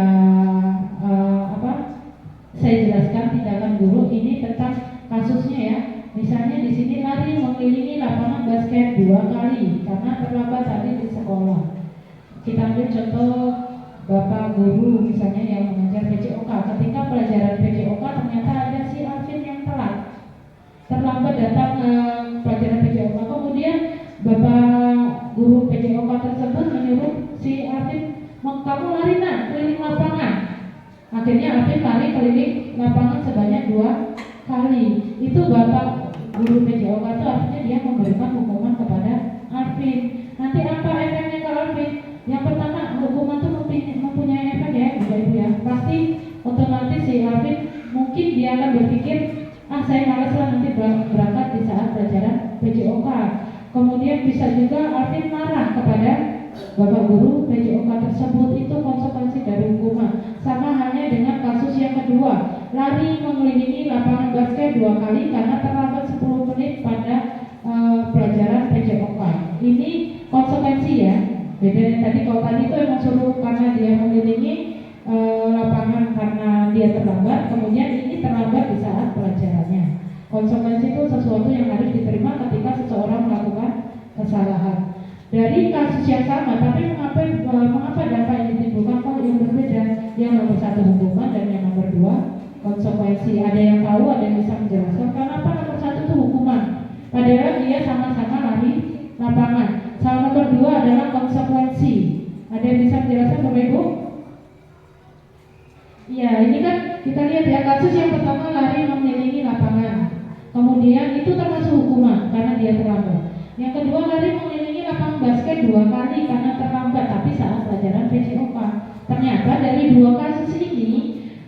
saya jelaskan tindakan guru ini tentang kasusnya ya. Misalnya di sini lari mengelilingi lapangan basket 2 kali karena terlambat tadi di sekolah. Kita ambil contoh Bapak guru misalnya yang mengajar PJOK. Ketika pelajaran PJOK ternyata ada si Alvin yang telat, terlambat datang ke pelajaran PJOK. Kemudian Bapak guru PJOK tersebut menyuruh si Alvin, kamu lari nak keliling lapangan. Akhirnya Alvin lari keliling lapangan sebanyak 2 kali. Itu Bapak guru PJOK itu artinya dia memberikan hukuman kepada Alvin. Nanti apa efeknya ke Alvin? Yang pertama, hukuman itu mempunyai efek ya, Ibu ya. Pasti otomatis si Alvin mungkin dia akan berpikir, saya malas lah nanti berangkat di saat pelajaran PJOK. Kemudian bisa juga Alvin marah kepada Bapak guru PJOK tersebut. Itu konsekuensi dari hukuman. Sama halnya dengan kasus yang kedua, lari mengelilingi lapangan basket 2 kali karena terlambat 10 menit pada pelajaran PJOK. Ini konsekuensi ya. Beda yang tadi, kalau tadi itu emang suruh karena dia mengelilingi lapangan karena dia terlambat, kemudian ini terlambat di saat pelajarannya. Konsekuensi itu sesuatu yang harus diterima ketika seseorang melakukan kesalahan. Dari kasus yang sama, tapi mengapa dampak yang ditimbulkan kok yang berbeda? Yang nomor 1 hukuman dan yang nomor 2 konsekuensi. Ada yang tahu, ada yang bisa menjelaskan kenapa nomor 1 itu hukuman, padahal dia sama-sama lari lapangan. Soal nomor 2 adalah konsekuensi. Ada yang bisa menjelaskan Bapak Ibu? Ya, ini kan kita lihat ya, kasus yang pertama lari mengelilingi lapangan. Kemudian itu termasuk hukuman karena dia terlambat. Yang kedua lari mengelilingi lapangan basket 2 kali karena terlambat tapi saat pelajaran PJOK. Ternyata dari 2 kasus ini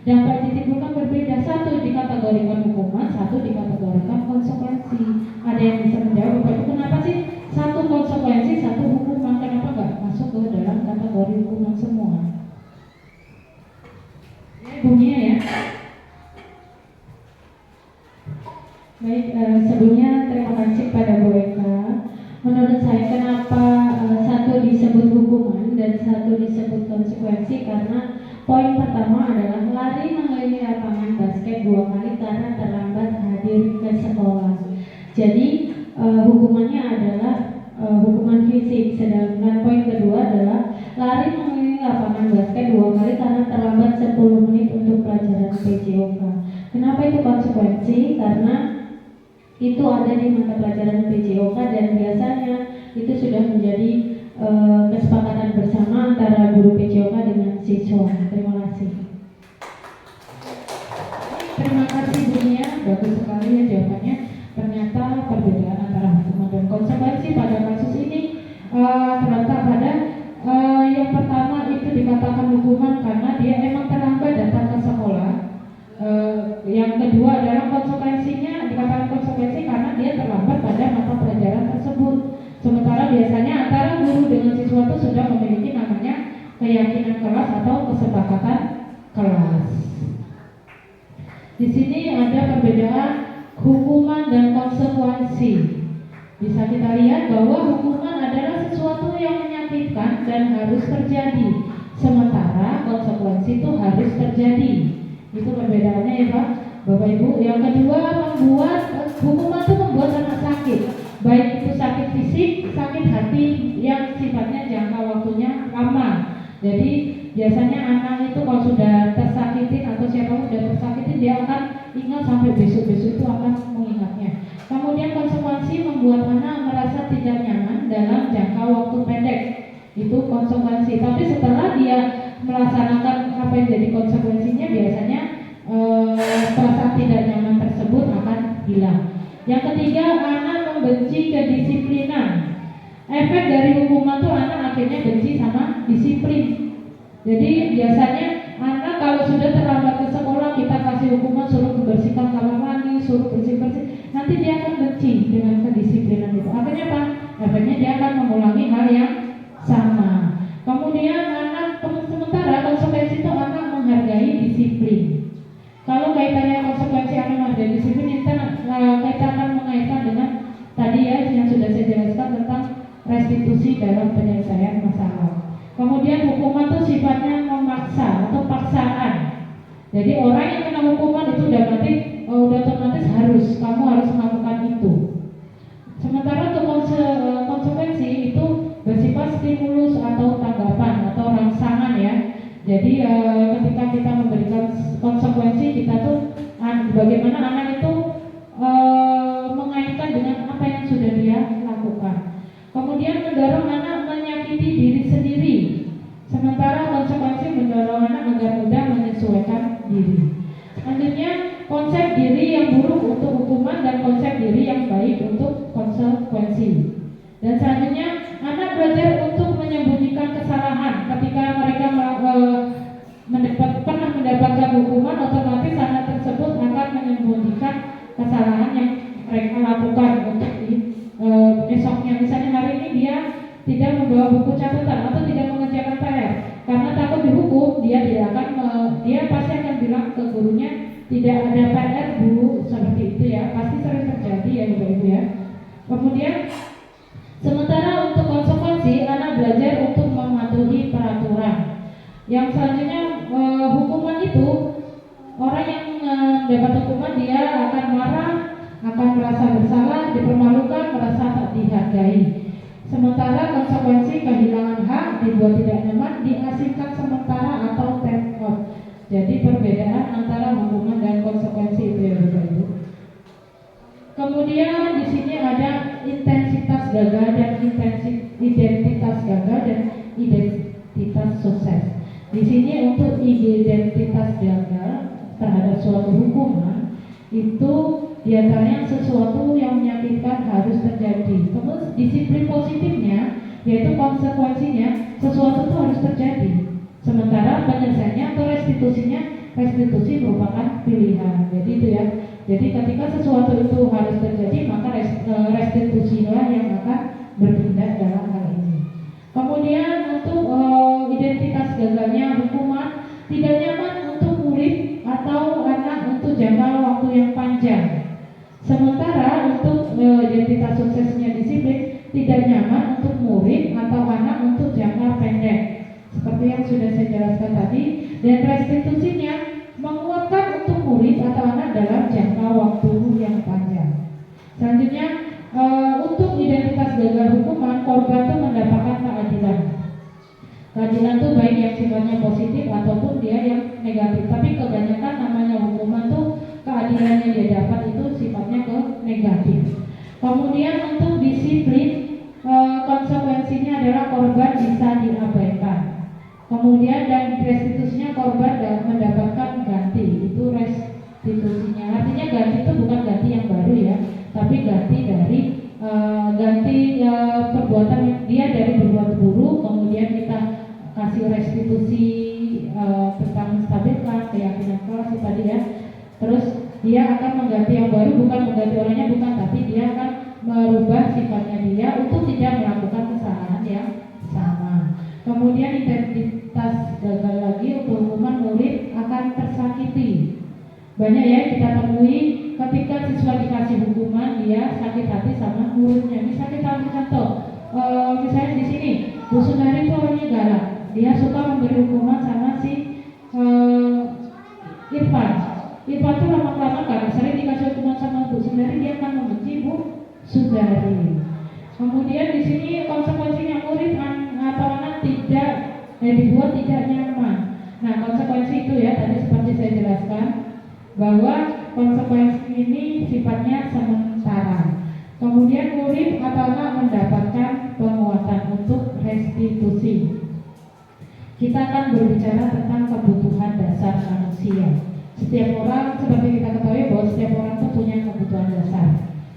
dampak ditimbulkan berbeda. 1 dikategorikan hukuman, 1 dikategorikan konsekuensi. Ada yang bisa menjawab Bapak Ibu, kenapa sih 1 konsekuensi, 1 hukuman? Kenapa nggak masuk ke dalam kategori hukuman semua? Ibu Mia ya. Baik, sebelumnya terima kasih pada Bu Eka. Menurut saya kenapa 1 disebut hukuman dan 1 disebut konsekuensi, karena poin pertama adalah lari mengelilingi lapangan basket 2 kali karena terlambat hadir ke sekolah. Jadi hukumannya adalah hukuman fisik. Sedangkan poin kedua adalah lari mengelilingi lapangan basket 2 kali karena terlambat 10 menit untuk pelajaran PJOK. Kenapa itu konsekuensi? Karena itu ada di mata pelajaran PJOK dan biasanya itu sudah menjadi kesepakatan bersama antara guru PJOK dengan siswa. Terima kasih. Terima kasih Bu Nia, bagus sekali ya jawabannya. Ternyata perbedaan antara hukuman dan konsekuensi pada kasus ini terletak pada yang pertama itu dikatakan hukuman karena dia emang terlambat datang ke sekolah. Yang kedua adalah konsekuensinya dikatakan konsekuensi karena dia terlambat pada mata pelajaran tersebut. Sementara biasanya antara guru dengan siswa itu sudah memiliki namanya keyakinan kelas atau kesepakatan kelas. Di sini ada perbedaan hukuman dan konsekuensi. Bisa kita lihat bahwa hukuman adalah sesuatu yang menyakitkan dan harus terjadi, sementara konsekuensi itu harus terjadi. Itu perbedaannya ya Pak, Bapak Ibu. Yang kedua, membuat hukuman itu membuat anak sakit, baik itu sakit fisik, sakit hati yang sifatnya jangka waktunya lama. Jadi biasanya anak itu kalau sudah tersakitin atau siapapun sudah tersakitin, dia akan ingat sampai besok-besok itu akan mengingatnya. Kemudian konsekuensi membuat anak merasa tidak nyaman dalam jangka waktu pendek. Itu konsekuensi. Tapi setelah dia melaksanakan apa yang jadi konsekuensinya, biasanya perasaan tidak nyaman tersebut akan hilang. Yang ketiga, anak membenci kedisiplinan. Efek dari hukuman tuh anak akhirnya benci sama disiplin. Jadi biasanya anak kalau sudah terlambat ke sekolah, kita kasih hukuman suruh membersihkan kamar mandi, suruh bersih-bersih, nanti dia akan benci dengan kedisiplinan itu. Akhirnya apa? Akhirnya dia akan mengulangi hal yang sama. Kemudian anak, sementara konsekuensi itu anak menghargai disiplin. Kalau kaitannya konsekuensi solusi dalam penyelesaian masalah. Kemudian hukuman itu sifatnya memaksa atau paksaan. Jadi orang yang kena hukuman itu udah otomatis kamu harus melakukan itu. Sementara untuk konsekuensi itu bersifat stimulus atau tanggapan atau rangsangan ya. Jadi ketika kita memberikan konsekuensi, kita tuh bagaimana anak itu mengaitkan dengan apa yang sudah dia lakukan. Kemudian mendorong anak menyakiti diri sendiri, sementara konsekuensi mendorong anak agar mudah menyesuaikan diri. Selanjutnya konsep diri yang buruk untuk hukuman dan konsep diri yang baik untuk konsekuensi. Dan selanjutnya anak belajar untuk menyembunyikan kesalahan. Ketika mereka pernah mendapatkan hukuman, otomatis anak tersebut akan menyembunyikan kesalahan yang mereka lakukan untuk esoknya. Misalnya hari ini dia tidak membawa buku catatan atau tidak mengerjakan PR karena takut dihukum, dia pasti akan bilang ke gurunya, tidak ada PR bu, seperti itu ya, pasti sering terjadi ya ibu-ibu ya. Kemudian sementara untuk konsekuensi, anak belajar untuk mematuhi peraturan. Yang selanjutnya hukuman itu, orang yang dapat hukuman dia akan marah, akan merasa bersalah, dipermalukan, merasa tak dihargai. Sementara konsekuensi kehilangan hak, dibuat tidak nyaman, diasingkan sementara atau time out. Jadi perbedaan antara hukuman dan konsekuensi itu ya Bapak-Ibu. Kemudian di sini ada intensitas gagal dan identitas gagal dan identitas sukses. Di sini untuk identitas gagal terhadap suatu hukuman itu biasanya sesuatu yang menyakitkan harus terjadi. Terus disiplin positifnya yaitu konsekuensinya sesuatu itu harus terjadi. Sementara penyelesaiannya atau restitusi merupakan pilihan. Jadi itu ya. Jadi ketika sesuatu itu harus terjadi, maka restitusilah yang akan bertindak dalam hal ini. Kemudian untuk identitas gagalnya hukuman, tidak nyaman untuk murid atau anak untuk jangka waktu yang panjang. Sementara untuk identitas suksesnya disiplin, tidak nyaman untuk murid atau anak untuk jangka pendek. Seperti yang sudah saya jelaskan tadi, dan restitusinya menguatkan untuk murid atau anak dalam jangka waktu yang panjang. Selanjutnya untuk identitas gagal hukuman, korban itu mendapatkan keadilan. Keadilan itu baik yang sifatnya positif ataupun dia yang negatif. Tapi kebanyakan namanya hukuman tuh keadilan yang dia dapat itu sifatnya ke negatif. Kemudian untuk disiplin, konsekuensinya adalah korban bisa diabaikan. Kemudian dan restitusinya korban mendapatkan ganti, itu restitusinya. Artinya ganti itu bukan ganti yang baru ya, tapi ganti dari perbuatan dia dari berbuat buruk, kemudian kita kasih restitusi tentang menstabilkan keyakinan kelas tadi ya. Terus dia akan mengganti yang baru, bukan mengganti orangnya, bukan, tapi dia akan merubah sifatnya dia untuk tidak melakukan kesalahan yang sama. Kemudian identitas gagal lagi untuk hukuman, murid akan tersakiti. Banyak ya kita temui ketika siswa dikasih hukuman dia sakit hati sama muridnya. Misalnya kita ambil contoh, misalnya di sini Bu Sundari itu orangnya galak, dia suka memberi hukuman sama si Irfan. Irfan itu lama-lama karena sering dikasih hukuman sama Bu Sundari, dia akan membenci Bu Sundari. Kemudian di sini konsekuensinya murid atau anak dibuat tidak nyaman. Nah konsekuensi itu ya tadi seperti saya jelaskan bahwa konsekuensi ini sifatnya sementara. Kemudian murid atau anak mendapatkan penguatan untuk restitusi. Kita akan berbicara tentang kebutuhan dasar manusia. Setiap orang, seperti kita ketahui bahwa setiap orang itu punya kebutuhan dasar.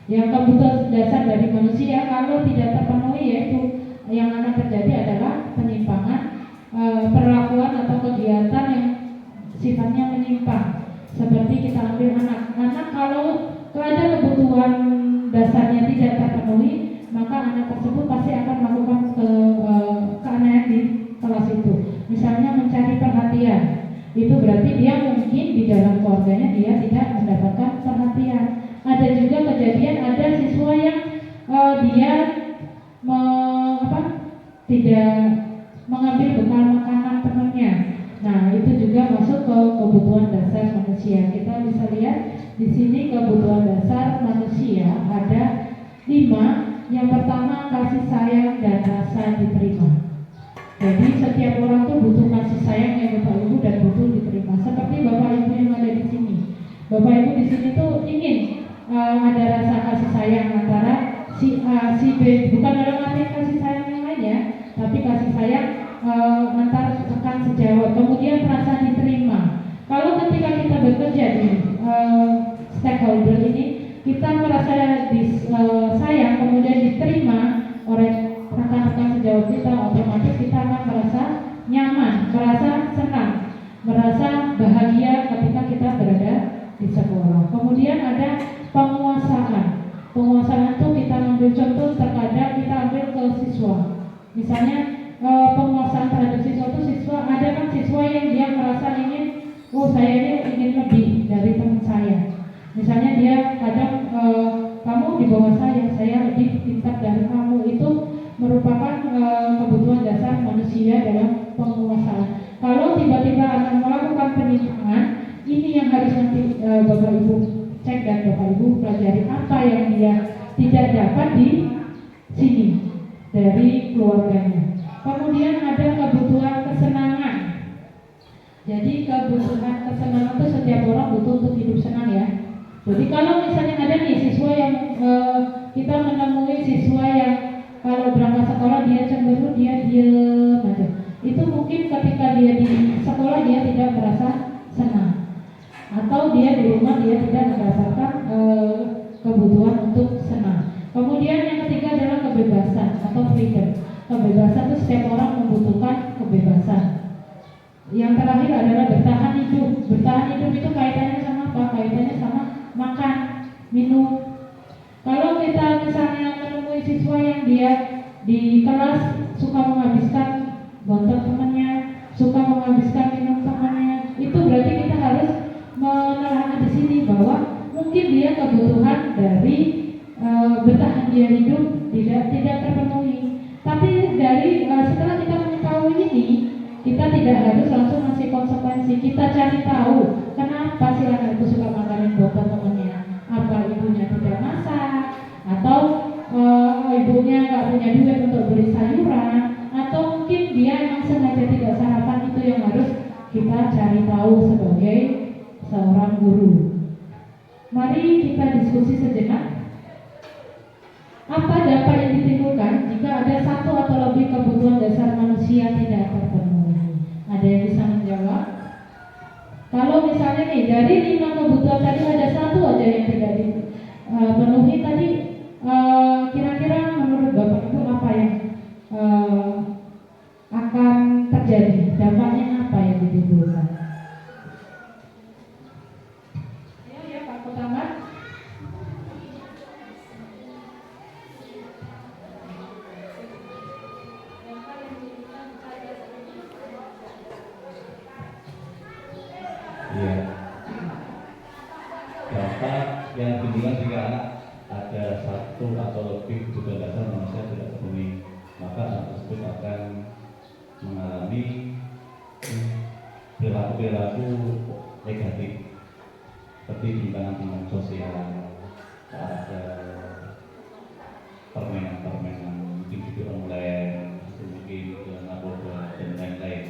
Yang kebutuhan dasar dari manusia kalau tidak terpenuhi yaitu yang akan terjadi adalah penyimpangan perlakuan atau kegiatan yang sifatnya menyimpang. Seperti kita ambil anak kalau ada kebutuhan dasarnya tidak terpenuhi, maka anak tersebut pasti akan melakukan keanehan di kelas itu. Misalnya mencari perhatian, itu berarti dia mungkin di dalam keluarganya dia tidak mendapatkan perhatian. Ada juga kejadian ada siswa yang dia tidak mengambil bekal makanan temannya. Nah, itu juga masuk ke kebutuhan dasar manusia. Kita bisa lihat di sini kebutuhan dasar manusia ada 5. Yang pertama, kasih sayang dan rasa diterima. Jadi setiap orang tuh butuh kasih sayang ya Bapak Ibu dan butuh diterima. Seperti Bapak Ibu yang ada di sini. Bapak Ibu di sini tuh ingin ada rasa kasih sayang antara si A, si B, bukan dalam arti kasih sayang yang lain ya, tapi kasih sayang antar rekan sejawat. Kemudian rasa diterima. Kalau ketika kita bekerja di stakeholder ini, kita merasa sayang kemudian diterima oleh rekan-rekan sejawat kita, otomatis kita akan merasa nyaman, merasa senang, merasa bahagia ketika kita berada di sekolah. Kemudian ada penguasaan. Penguasaan itu kita ambil contoh, terkadang kita ambil ke siswa. Misalnya penguasaan terhadap siswa itu ada kan siswa yang dia merasa ingin, oh saya ini ingin lebih dari teman saya. Misalnya dia kadang kamu di bawah saya lebih pintar dari kamu. Itu merupakan kebutuhan dasar manusia dalam penguasaan. Kalau tiba-tiba anak melakukan penyimpangan, ini yang harus nanti Bapak Ibu cek dan Bapak Ibu pelajari apa yang dia tidak dapat di sini dari keluarganya. Kemudian ada kebutuhan kesenangan. Jadi kebutuhan kesenangan itu setiap orang butuh untuk hidup senang ya. Jadi kalau misalnya ada nih siswa yang kita menemui siswa yang kalau berangkat sekolah dia cenderung dia diam aja. Itu mungkin ketika dia di sekolah dia tidak merasa senang. Atau dia di rumah dia tidak merasakan kebutuhan untuk senang. Kemudian yang ketiga adalah kebebasan atau freedom. Kebebasan itu setiap orang membutuhkan kebebasan. Yang terakhir adalah bertahan hidup. Bertahan hidup itu kaitannya sama apa? Kaitannya sama makan, minum. Kalau kita misalnya menemui siswa yang dia di kelas suka menghabiskan botol temannya, suka menghabiskan minum temannya, itu berarti kita harus menelaah di sini bahwa mungkin dia kebutuhan dari bertahan dia hidup tidak terpenuhi. Tapi dari setelah kita mengetahui ini, kita tidak harus langsung ngasih konsekuensi. Kita cari tahu kenapa si anak itu suka makanin botol temannya. Apa ibunya tidak masak, atau ibunya nggak punya duit untuk beli sayuran, atau mungkin dia emang sengaja tidak sarapan. Itu yang harus kita cari tahu sebagai seorang guru. Mari kita diskusi sejenak. Apa dampak yang ditimbulkan jika ada satu atau lebih kebutuhan dasar manusia tidak terpenuhi? Ada yang bisa menjawab? Kalau misalnya nih dari 5 kebutuhan tadi ada satu aja yang tidak dipenuhi tadi, kira-kira menurut Bapak Ibu apa yang akan terjadi? Dampaknya apa yang ditimbulkan? Ayo ya Pak Kotaman. Iya. Dampak yang timbulkan jika anak ada satu atau lebih kebutuhan dasar manusia tidak terpenuhi, maka anak tersebut akan mengalami perilaku negatif seperti timbangan sosial, ada permainan mungkin video online, mungkin narkoba dan lain-lain.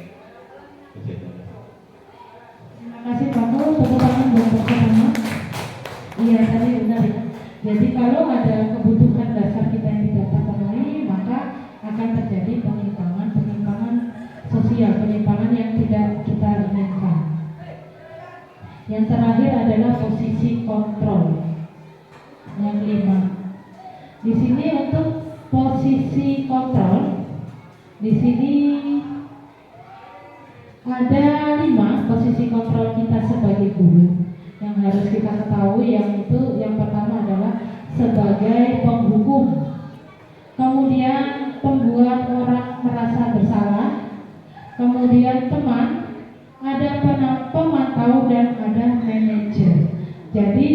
Terima kasih Pak Nur, tepuk tangan buat Pak Kotaman. Iya tadi benar ya. Jadi kalau ada kebutuhan dasar kita yang tidak terpenuhi, maka akan terjadi penyimpangan sosial, penyimpangan yang tidak kita inginkan. Yang terakhir adalah posisi kontrol. Yang 5. Di sini untuk posisi kontrol, di sini ada 5 posisi kontrol kita sebagai guru yang harus kita ketahui. Yang pertama adalah sebagai penghukum, kemudian pembuat orang merasa bersalah, kemudian teman, ada pemantau dan ada manajer. Jadi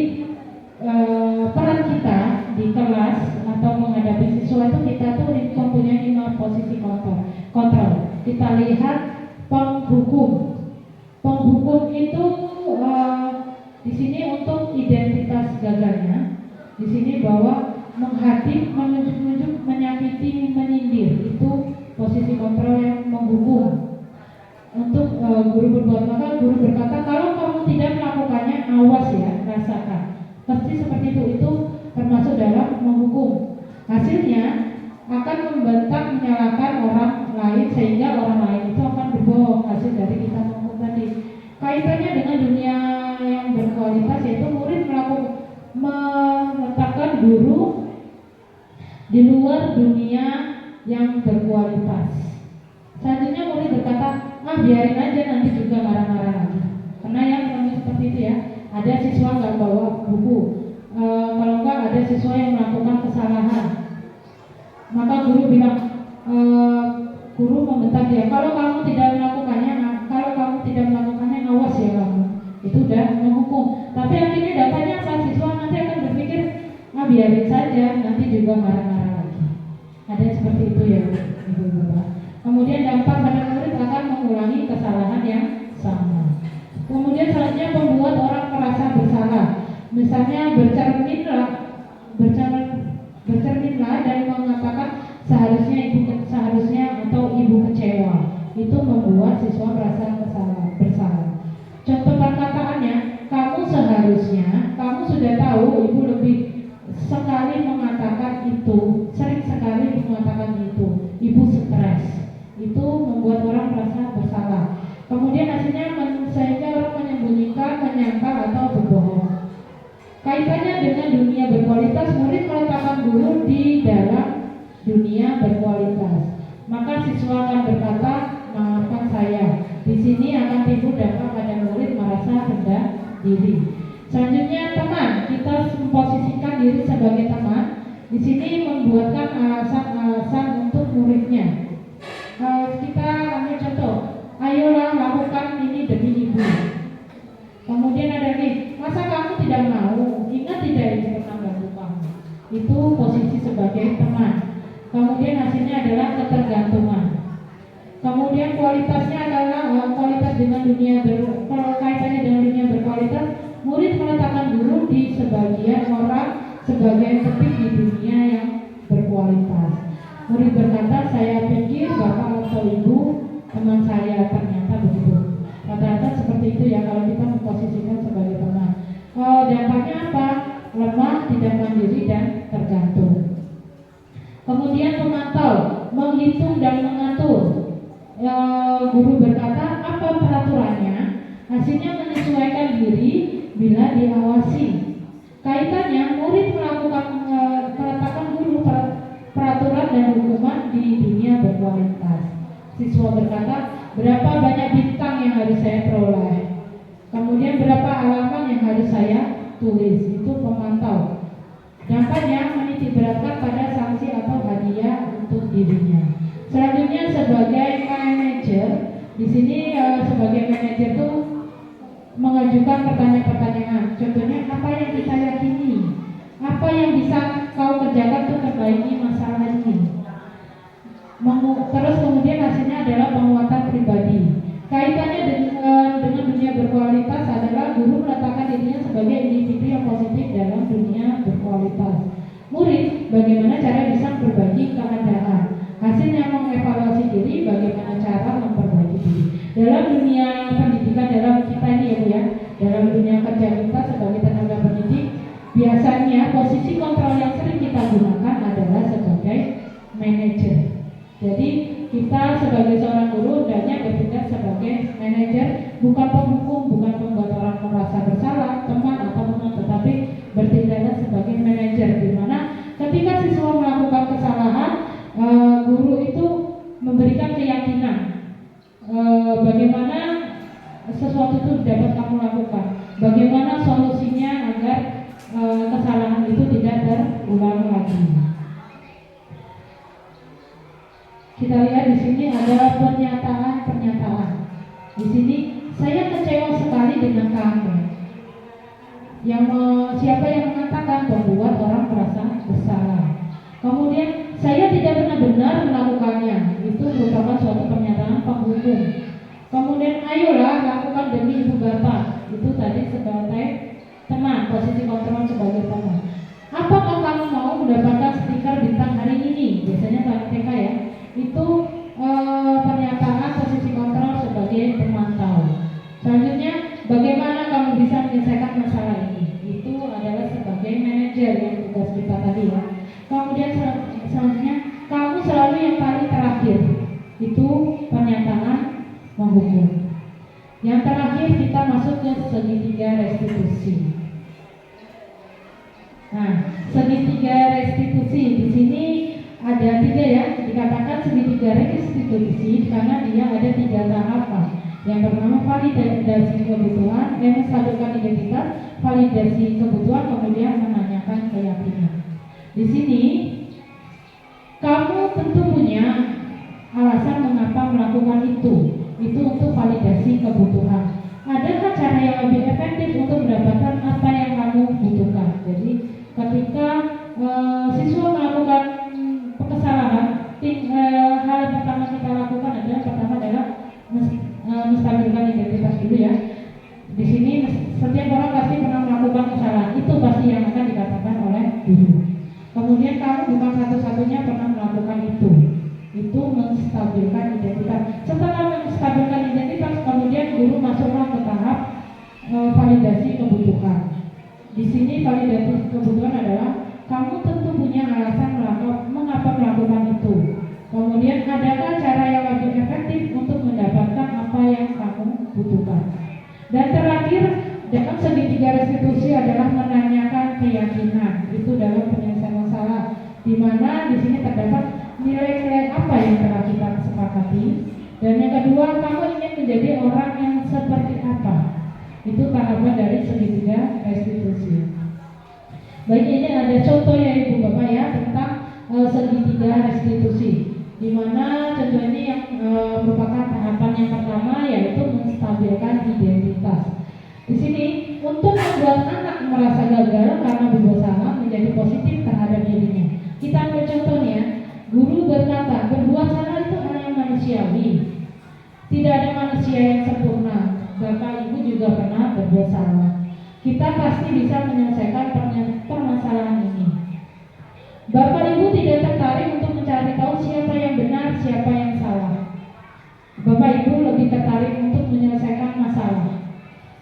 peran kita di kelas atau menghadapi siswa itu kita tuh mempunyai 5 posisi kontrol. kita lihat penghukum. Penghukum itu di sini untuk identitas gagalnya. Di sini bahwa menghadap, menunjuk-nunjuk, menyakiti, menyindir, itu posisi kontrol yang menghukum. Untuk guru berbuat, maka guru berkata, kalau kamu tidak melakukannya, awas ya, rasakan. Pasti seperti itu termasuk dalam menghukum. Hasilnya akan membentak, menyalahkan orang lain sehingga orang lain itu akan berbohong. Hasil dari kita menghukum tadi. Kaitannya dengan dunia yang berkualitas, yaitu murid meletakkan guru di luar dunia yang berkualitas. Selanjutnya murid berkata, biarin aja, nanti juga marah-marah lagi. Karena yang seperti itu ya, ada siswa nggak bawa buku, kalau enggak ada siswa yang melakukan kesalahan, maka guru bilang, guru membentak dia, kalau kamu tidak melakukannya, awas ya kamu. Itu udah menghukum. Tapi akhirnya dampaknya apa? Siswa nanti akan berpikir, biarin saja, nanti juga marah-marah lagi. Ada yang seperti itu ya, Ibu-Bapak. Kemudian dampak pada murid akan mengulangi kesalahan yang sama. Kemudian selanjutnya membuat orang merasa bersalah. Misalnya bercerminlah dan mengatakan seharusnya atau ibu kecewa. Itu membuat siswa merasa bersalah. Contoh perkataannya, kamu seharusnya, kamu sudah tahu ibu lebih sekali mengatakan itu, sering sekali mengatakan itu, ibu stres. Itu membuat orang merasa bersalah. Kemudian hasilnya sehingga orang menyembunyikan, menyangkal atau berbohong. Kaitannya dengan dunia berkualitas, murid meletakkan guru di dalam dunia berkualitas. Maka siswa akan berkata, maafkan saya. Di sini akan timbul dampak pada murid merasa rendah diri. Selanjutnya teman, kita memposisikan diri sebagai teman. Di sini membuatkan alasan-alasan untuk muridnya. Kita ambil contoh, ayolah lakukan ini demi ibu. Kemudian ada nih, masa kamu tidak mau? Ingat tidak ibu pernah bantu kamu. Itu posisi sebagai teman. Kemudian hasilnya adalah ketergantungan. Kemudian kualitasnya adalah kualitas dengan kaitannya dengan dunia berkualitas. Murid meletakkan guru di sebagian orang sebagai penting di dunia yang berkualitas. Murid berkata, saya pikir bapak atau ibu teman saya, ternyata begitu. Rata-rata seperti itu ya kalau kita memposisikan sebagai teman. Dampaknya apa? Lemah, tidak mandiri dan tergantung. Kemudian pemantau, menghitung dan mengatur. Guru berkata, apa peraturannya? Hasilnya menyesuaikan diri bila diawasi. Kaitannya, murid meletakkan guru peraturan dan hukuman di dunia berkualitas. Siswa berkata, berapa banyak bintang yang harus saya peroleh? Kemudian berapa halaman yang harus saya tulis? Itu pemantau. Dampaknya menitikberatkan pada sanksi atau hadiah untuk dirinya. Selanjutnya sebagai manajer, di sini sebagai manajer itu mengajukan pertanyaan-pertanyaan. Contohnya, apa yang kita yakini? Apa yang bisa kau kerjakan untuk memperbaiki masalah ini? Terus kemudian hasilnya adalah penguatan pribadi. Kaitannya dengan dunia berkualitas adalah guru meletakkan dirinya sebagai individu yang positif dalam dunia berkualitas. Murid bagaimana cara bisa memperbaiki keadaan. Hasilnya mengevaluasi diri, bagaimana cara memperbaiki diri. Dalam dunia pendidikan, dalam kita ini ya, dalam dunia kerja kita sebagai tenaga pendidik, biasanya posisi kontrol yang sering kita gunakan adalah sebagai manajer. Jadi kita sebagai seorang guru hendaknya bertindak sebagai manajer, bukan penghukum, bukan membuat orang merasa bersalah, teman atau teman, tetapi bertindaklah sebagai manajer, di mana ketika siswa melakukan kesalahan, guru itu memberikan keyakinan bagaimana sesuatu itu dapat kamu lakukan, bagaimana solusinya agar kesalahan itu tidak terulang lagi. Kita lihat di sini ada pernyataan. Di sini saya kecewa sekali dengan kamu. Siapa yang mengatakan membuat orang merasa bersalah. Kemudian saya tidak benar-benar melakukannya. Itu merupakan suatu pernyataan Bapak itu tadi sebagai teman, posisi kontrol sebagai teman. Apakah kamu mau mendapatkan stiker bintang hari ini? Biasanya kalau TK ya, itu pernyataan posisi kontrol sebagai pemantau. Selanjutnya, bagaimana kamu bisa menyelesaikan masalah ini? Itu adalah sebagai manajer yang tugas kita tadi ya. Kemudian selanjutnya, kamu selalu yang paling terakhir. Itu pernyataan menghukum. Yang terakhir kita masuk ke segitiga restitusi. Nah, segitiga restitusi di sini ada 3 ya. Dikatakan segitiga restitusi karena dia ada 3 tahapan. Yang pertama validasi kebutuhan, menstabilkan identitas, validasi kebutuhan, kemudian menanyakan keyakinan. Di sini kamu tentu punya alasan mengapa melakukan itu. Itu untuk validasi kebutuhan. Adakah cara yang lebih efektif untuk mendapatkan apa yang kamu butuhkan? Jadi ketika siswa melakukan kesalahan, hal yang pertama kita lakukan adalah menstabilkan identitas dulu ya. Di sini setiap orang pasti pernah melakukan kesalahan. Itu pasti yang akan dikatakan oleh guru. Kemudian kamu bukan satu-satunya pernah melakukan itu. Itu menstabilkan identitas. Setelah menstabilkan identitas, kemudian guru masuklah ke tahap validasi kebutuhan. Di sini validasi kebutuhan adalah kamu tentu punya alasan mengapa melakukan itu. Kemudian adakah cara yang lebih efektif untuk mendapatkan apa yang kamu butuhkan. Dan terakhir, dalam segitiga restitusi adalah menanyakan keyakinan. Itu dalam penyelesaian masalah, di mana di sini terdapat nilai-nilai apa yang telah kita sepakati. Dan yang kedua, kamu ingin menjadi orang yang seperti apa. Itu tahapan dari segitiga restitusi. Baik, ini ada contoh ya Ibu Bapak ya tentang segitiga restitusi, di mana contoh ini yang merupakan tahapan yang pertama yaitu menstabilkan identitas. Di sini untuk membuat anak merasa gagal karena berbuat salah menjadi positif terhadap dirinya. Kita ambil contohnya, guru berkata berbuat salah itu hal yang manusiawi. Tidak ada manusia yang sempurna. Bapak Ibu juga pernah berbuat salah. Kita pasti bisa menyelesaikan permasalahan ini. Bapak Ibu tidak tertarik untuk mencari tahu siapa yang benar, siapa yang salah. Bapak Ibu lebih tertarik untuk menyelesaikan masalah.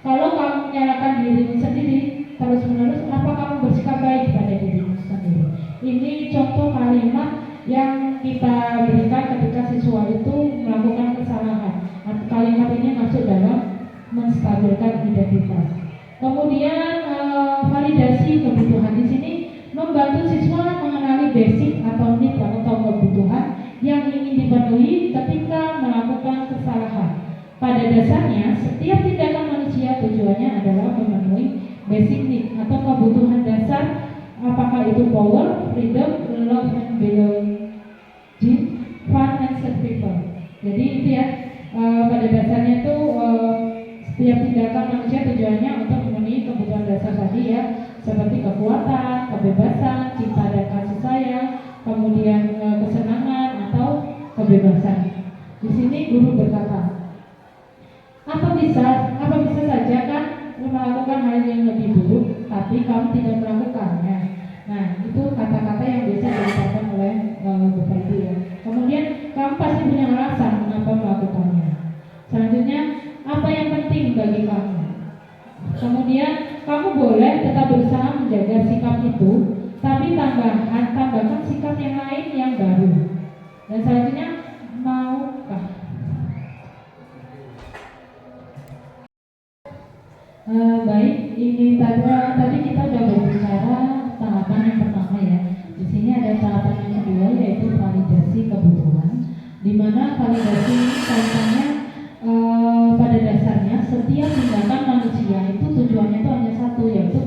Kalau kamu menyalahkan dirimu sendiri terus-menerus, apa kamu bersikap baik pada dirimu sendiri? Ini contoh kalimat yang kita berikan ketika siswa itu melakukan kesalahan. Kalimat ini masuk dalam menstabilkan identitas. Kemudian validasi kebutuhan di sini membantu siswa mengenali basic atau need atau kebutuhan yang ingin dipenuhi ketika melakukan kesalahan. Pada dasarnya, setiap tindakan manusia tujuannya adalah memenuhi basic need atau kebutuhan dasar, apakah itu power, freedom, love and belonging, fun and survival. Jadi itu ya, pada dasarnya itu setiap tindakan manusia tujuannya untuk memenuhi kebutuhan dasar tadi ya, seperti kekuatan, kebebasan, cinta dan kasih sayang, kemudian kesenangan atau kebebasan. Di sini guru berkata, apa bisa saja kan melakukan hal yang lebih buruk, tapi kamu tidak melakukannya. Nah, itu kata-kata yang biasa diucapkan oleh Bapak Ibu ya. Kemudian kamu pasti punya alasan mengapa melakukannya. Selanjutnya, apa yang penting bagi kamu? Kemudian kamu boleh tetap berusaha menjaga sikap itu, tapi tambahkan sikap yang lain yang baru. Dan selanjutnya, maukah? Baik, ini tadi kita sudah berbicara tahapan yang pertama ya. Di sini ada tahapan yang kedua yaitu validasi kebutuhan, di mana validasi ini kaitannya pada dasarnya setiap tindakan manusia itu tujuannya itu hanya satu, yaitu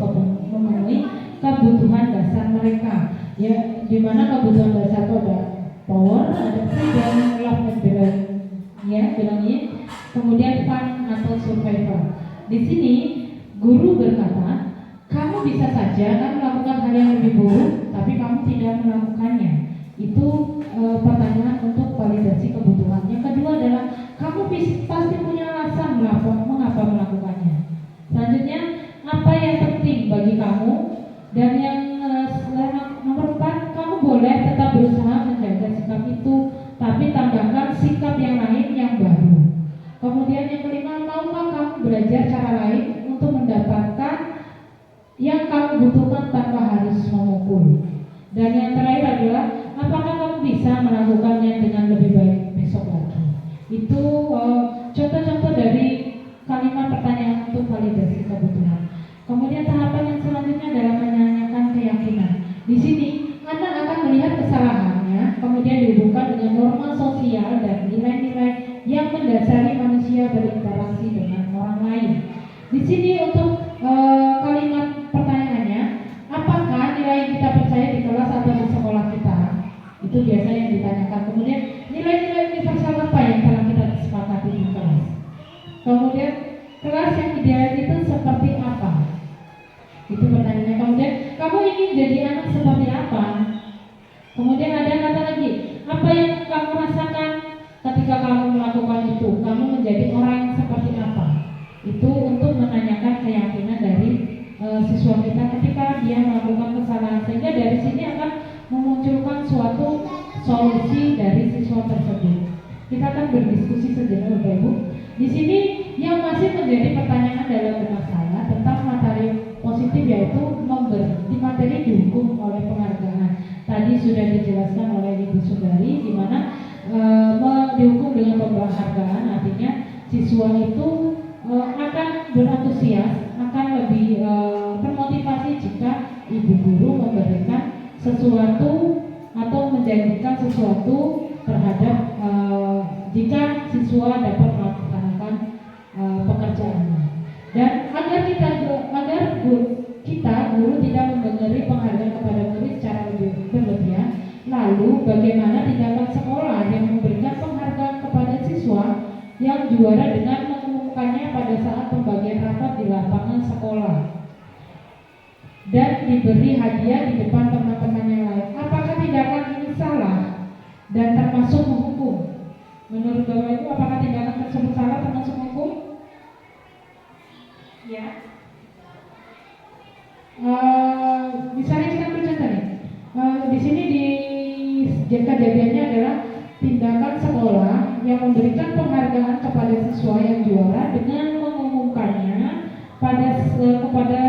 memenuhi kebutuhan dasar mereka. Ya, di mana kebutuhan dasar itu ada power, ada freedom, love and belonging, kemudian fun atau survival. Di sini guru berkata, kamu bisa saja kan melakukan hal yang lebih buruk, tapi kamu tidak melakukannya. Itu pertanyaan untuk validasi kebutuhan. Yang kedua adalah kamu pasti punya alasan mengapa melakukannya. Dan yang nomor 4, kamu boleh tetap berusaha menjaga sikap itu, tapi tambahkan sikap yang lain yang baru. Kemudian yang kelima, maukah kamu belajar cara lain untuk mendapatkan yang kamu butuhkan tanpa harus memukul. Dan yang terakhir adalah, apakah kamu bisa melakukannya dengan lebih baik besok lagi. Itu contoh-contoh dari kalimat pertanyaan untuk validasi kebutuhan. Kemudian tahapan yang selanjutnya adalah menanyakan keyakinan. Di sini anak akan melihat kesalahannya, kemudian dihubungkan dengan norma sosial dan nilai-nilai yang mendasari manusia berinteraksi dengan orang lain. Di sini untuk kalimat pertanyaannya, apakah nilai yang kita percaya di kelas atau di sekolah kita? Itu biasa yang ditanyakan. Kemudian nilai-nilai universal apa yang telah kita sepakati di kelas? Kemudian kelas yang ideal itu seperti apa? Itu pertanyaannya. Kemudian kamu ingin jadi anak seperti apa? Kemudian ada kata lagi, apa yang kamu rasakan ketika kamu melakukan itu? Kamu menjadi orang yang seperti apa? Itu untuk menanyakan keyakinan dari siswa kita ketika dia melakukan kesalahan, sehingga dari sini akan memunculkan suatu solusi dari siswa tersebut. Kita akan berdiskusi sejenak, Bapak Ibu. Di sini yang masih menjadi pertanyaan dalam benak saya tentang materi positif, yaitu di materi dihukum oleh penghargaan. Tadi sudah dijelaskan oleh Ibu Sundari, di mana dihukum dengan penghargaan, artinya siswa itu akan berantusias, akan lebih termotivasi jika ibu guru memberikan sesuatu atau menjanjikan sesuatu terhadap jika siswa dapat melaksanakan pekerjaannya. Dan agar kita guru tidak memberi penghargaan kepada murid secara berlebihan, lalu bagaimana tindakan sekolah yang memberikan penghargaan kepada siswa yang juara dengan mengumumkannya pada saat pembagian rapat di lapangan sekolah dan diberi hadiah di depan teman-teman yang lain? Apakah tindakan ini salah dan termasuk menghukum? Menurut Bapak Ibu, apakah tindakan tersebut salah termasuk hukum? Ya. Misalnya kita ambil contoh nih. Di sini di kejadiannya adalah tindakan sekolah yang memberikan penghargaan kepada siswa yang juara dengan mengumumkannya kepada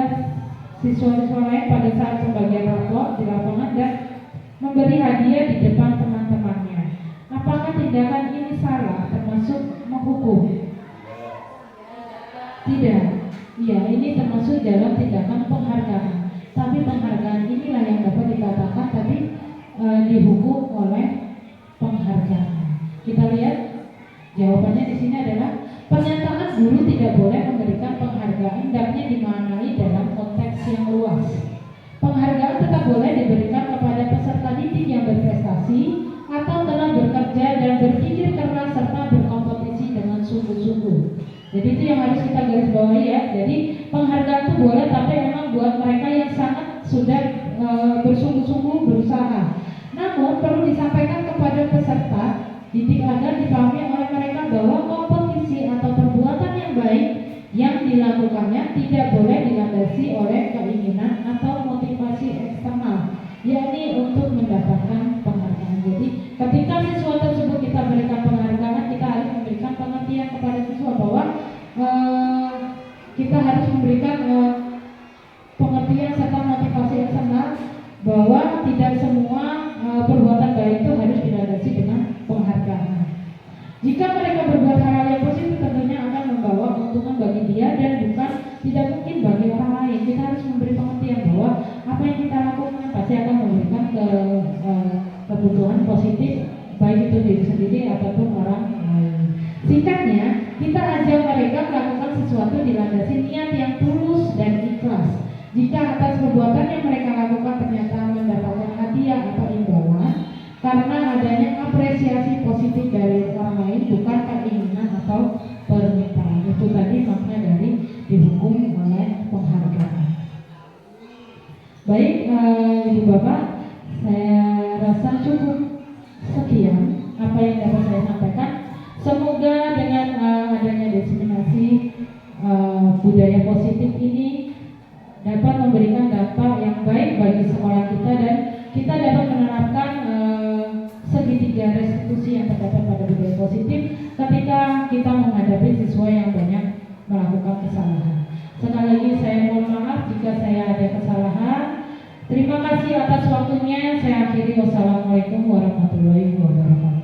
siswa-siswa lain pada saat pembagian rapor di lapangan dan memberi hadiah di depan teman-temannya. Apakah tindakan ini salah termasuk menghukum? Tidak. Iya, ini termasuk dalam tindakan penghargaan. Tapi penghargaan inilah yang dapat dikatakan tadi dihukum oleh penghargaan. Kita lihat jawabannya di sini adalah pernyataan guru tidak boleh memberikan penghargaan hendaknya dimaknai dalam konteks yang luas. Penghargaan tetap boleh diberikan kepada peserta didik yang berprestasi atau telah bekerja dan berpikir keras serta berkompetisi dengan sungguh-sungguh. Jadi itu yang harus kita garis bawahi ya. Jadi penghargaan itu boleh, tapi memang buat mereka yang sangat sudah bersungguh-sungguh berusaha. Namun perlu disampaikan kepada peserta didik agar dipahami oleh mereka bahwa kompetisi atau perbuatan yang baik yang dilakukannya tidak boleh dilandasi oleh keinginan atau motivasi eksternal, yakni untuk mendapatkan penghargaan. Jadi ketika siswa tersebut kita berikan penghargaan, kita harus memberikan pengertian kepada siswa bahwa kita harus memberikan pengertian serta motivasi eksternal bahwa tidak semua perbuatan baik itu harus dilandasi dengan penghargaan. Jika mereka berbuat hal yang positif, tentunya akan membawa keuntungan bagi dia dan bukan tidak mungkin bagi orang lain. Kita harus memberi pengertian bahwa apa yang kita lakukan pasti akan memberikan kebutuhan positif, baik itu diri sendiri ataupun orang lain. Singkatnya, kita ajak mereka melakukan sesuatu dilandasi niat yang tulus dan ikhlas. Jika atas perbuatan yang mereka lakukan ternyata mendapatkan hadiah atau imbalan karena adanya apresiasi positif dari orang lain, bukan keinginan atau permintaan. Itu tadi makna dari dihukum oleh penghargaan. Baik, Ibu Bapak, saya rasa cukup sekian apa yang dapat saya sampaikan. Semoga dengan adanya diseminasi budaya positif ini dapat memberikan dampak yang baik bagi sekolah kita, dan kita dapat menerapkan segitiga restitusi yang terdapat pada budaya positif ketika kita menghadapi siswa yang banyak melakukan kesalahan. Sekali lagi saya mohon maaf jika saya ada kesalahan. Terima kasih atas waktunya. Saya akhiri. Wassalamualaikum warahmatullahi wabarakatuh.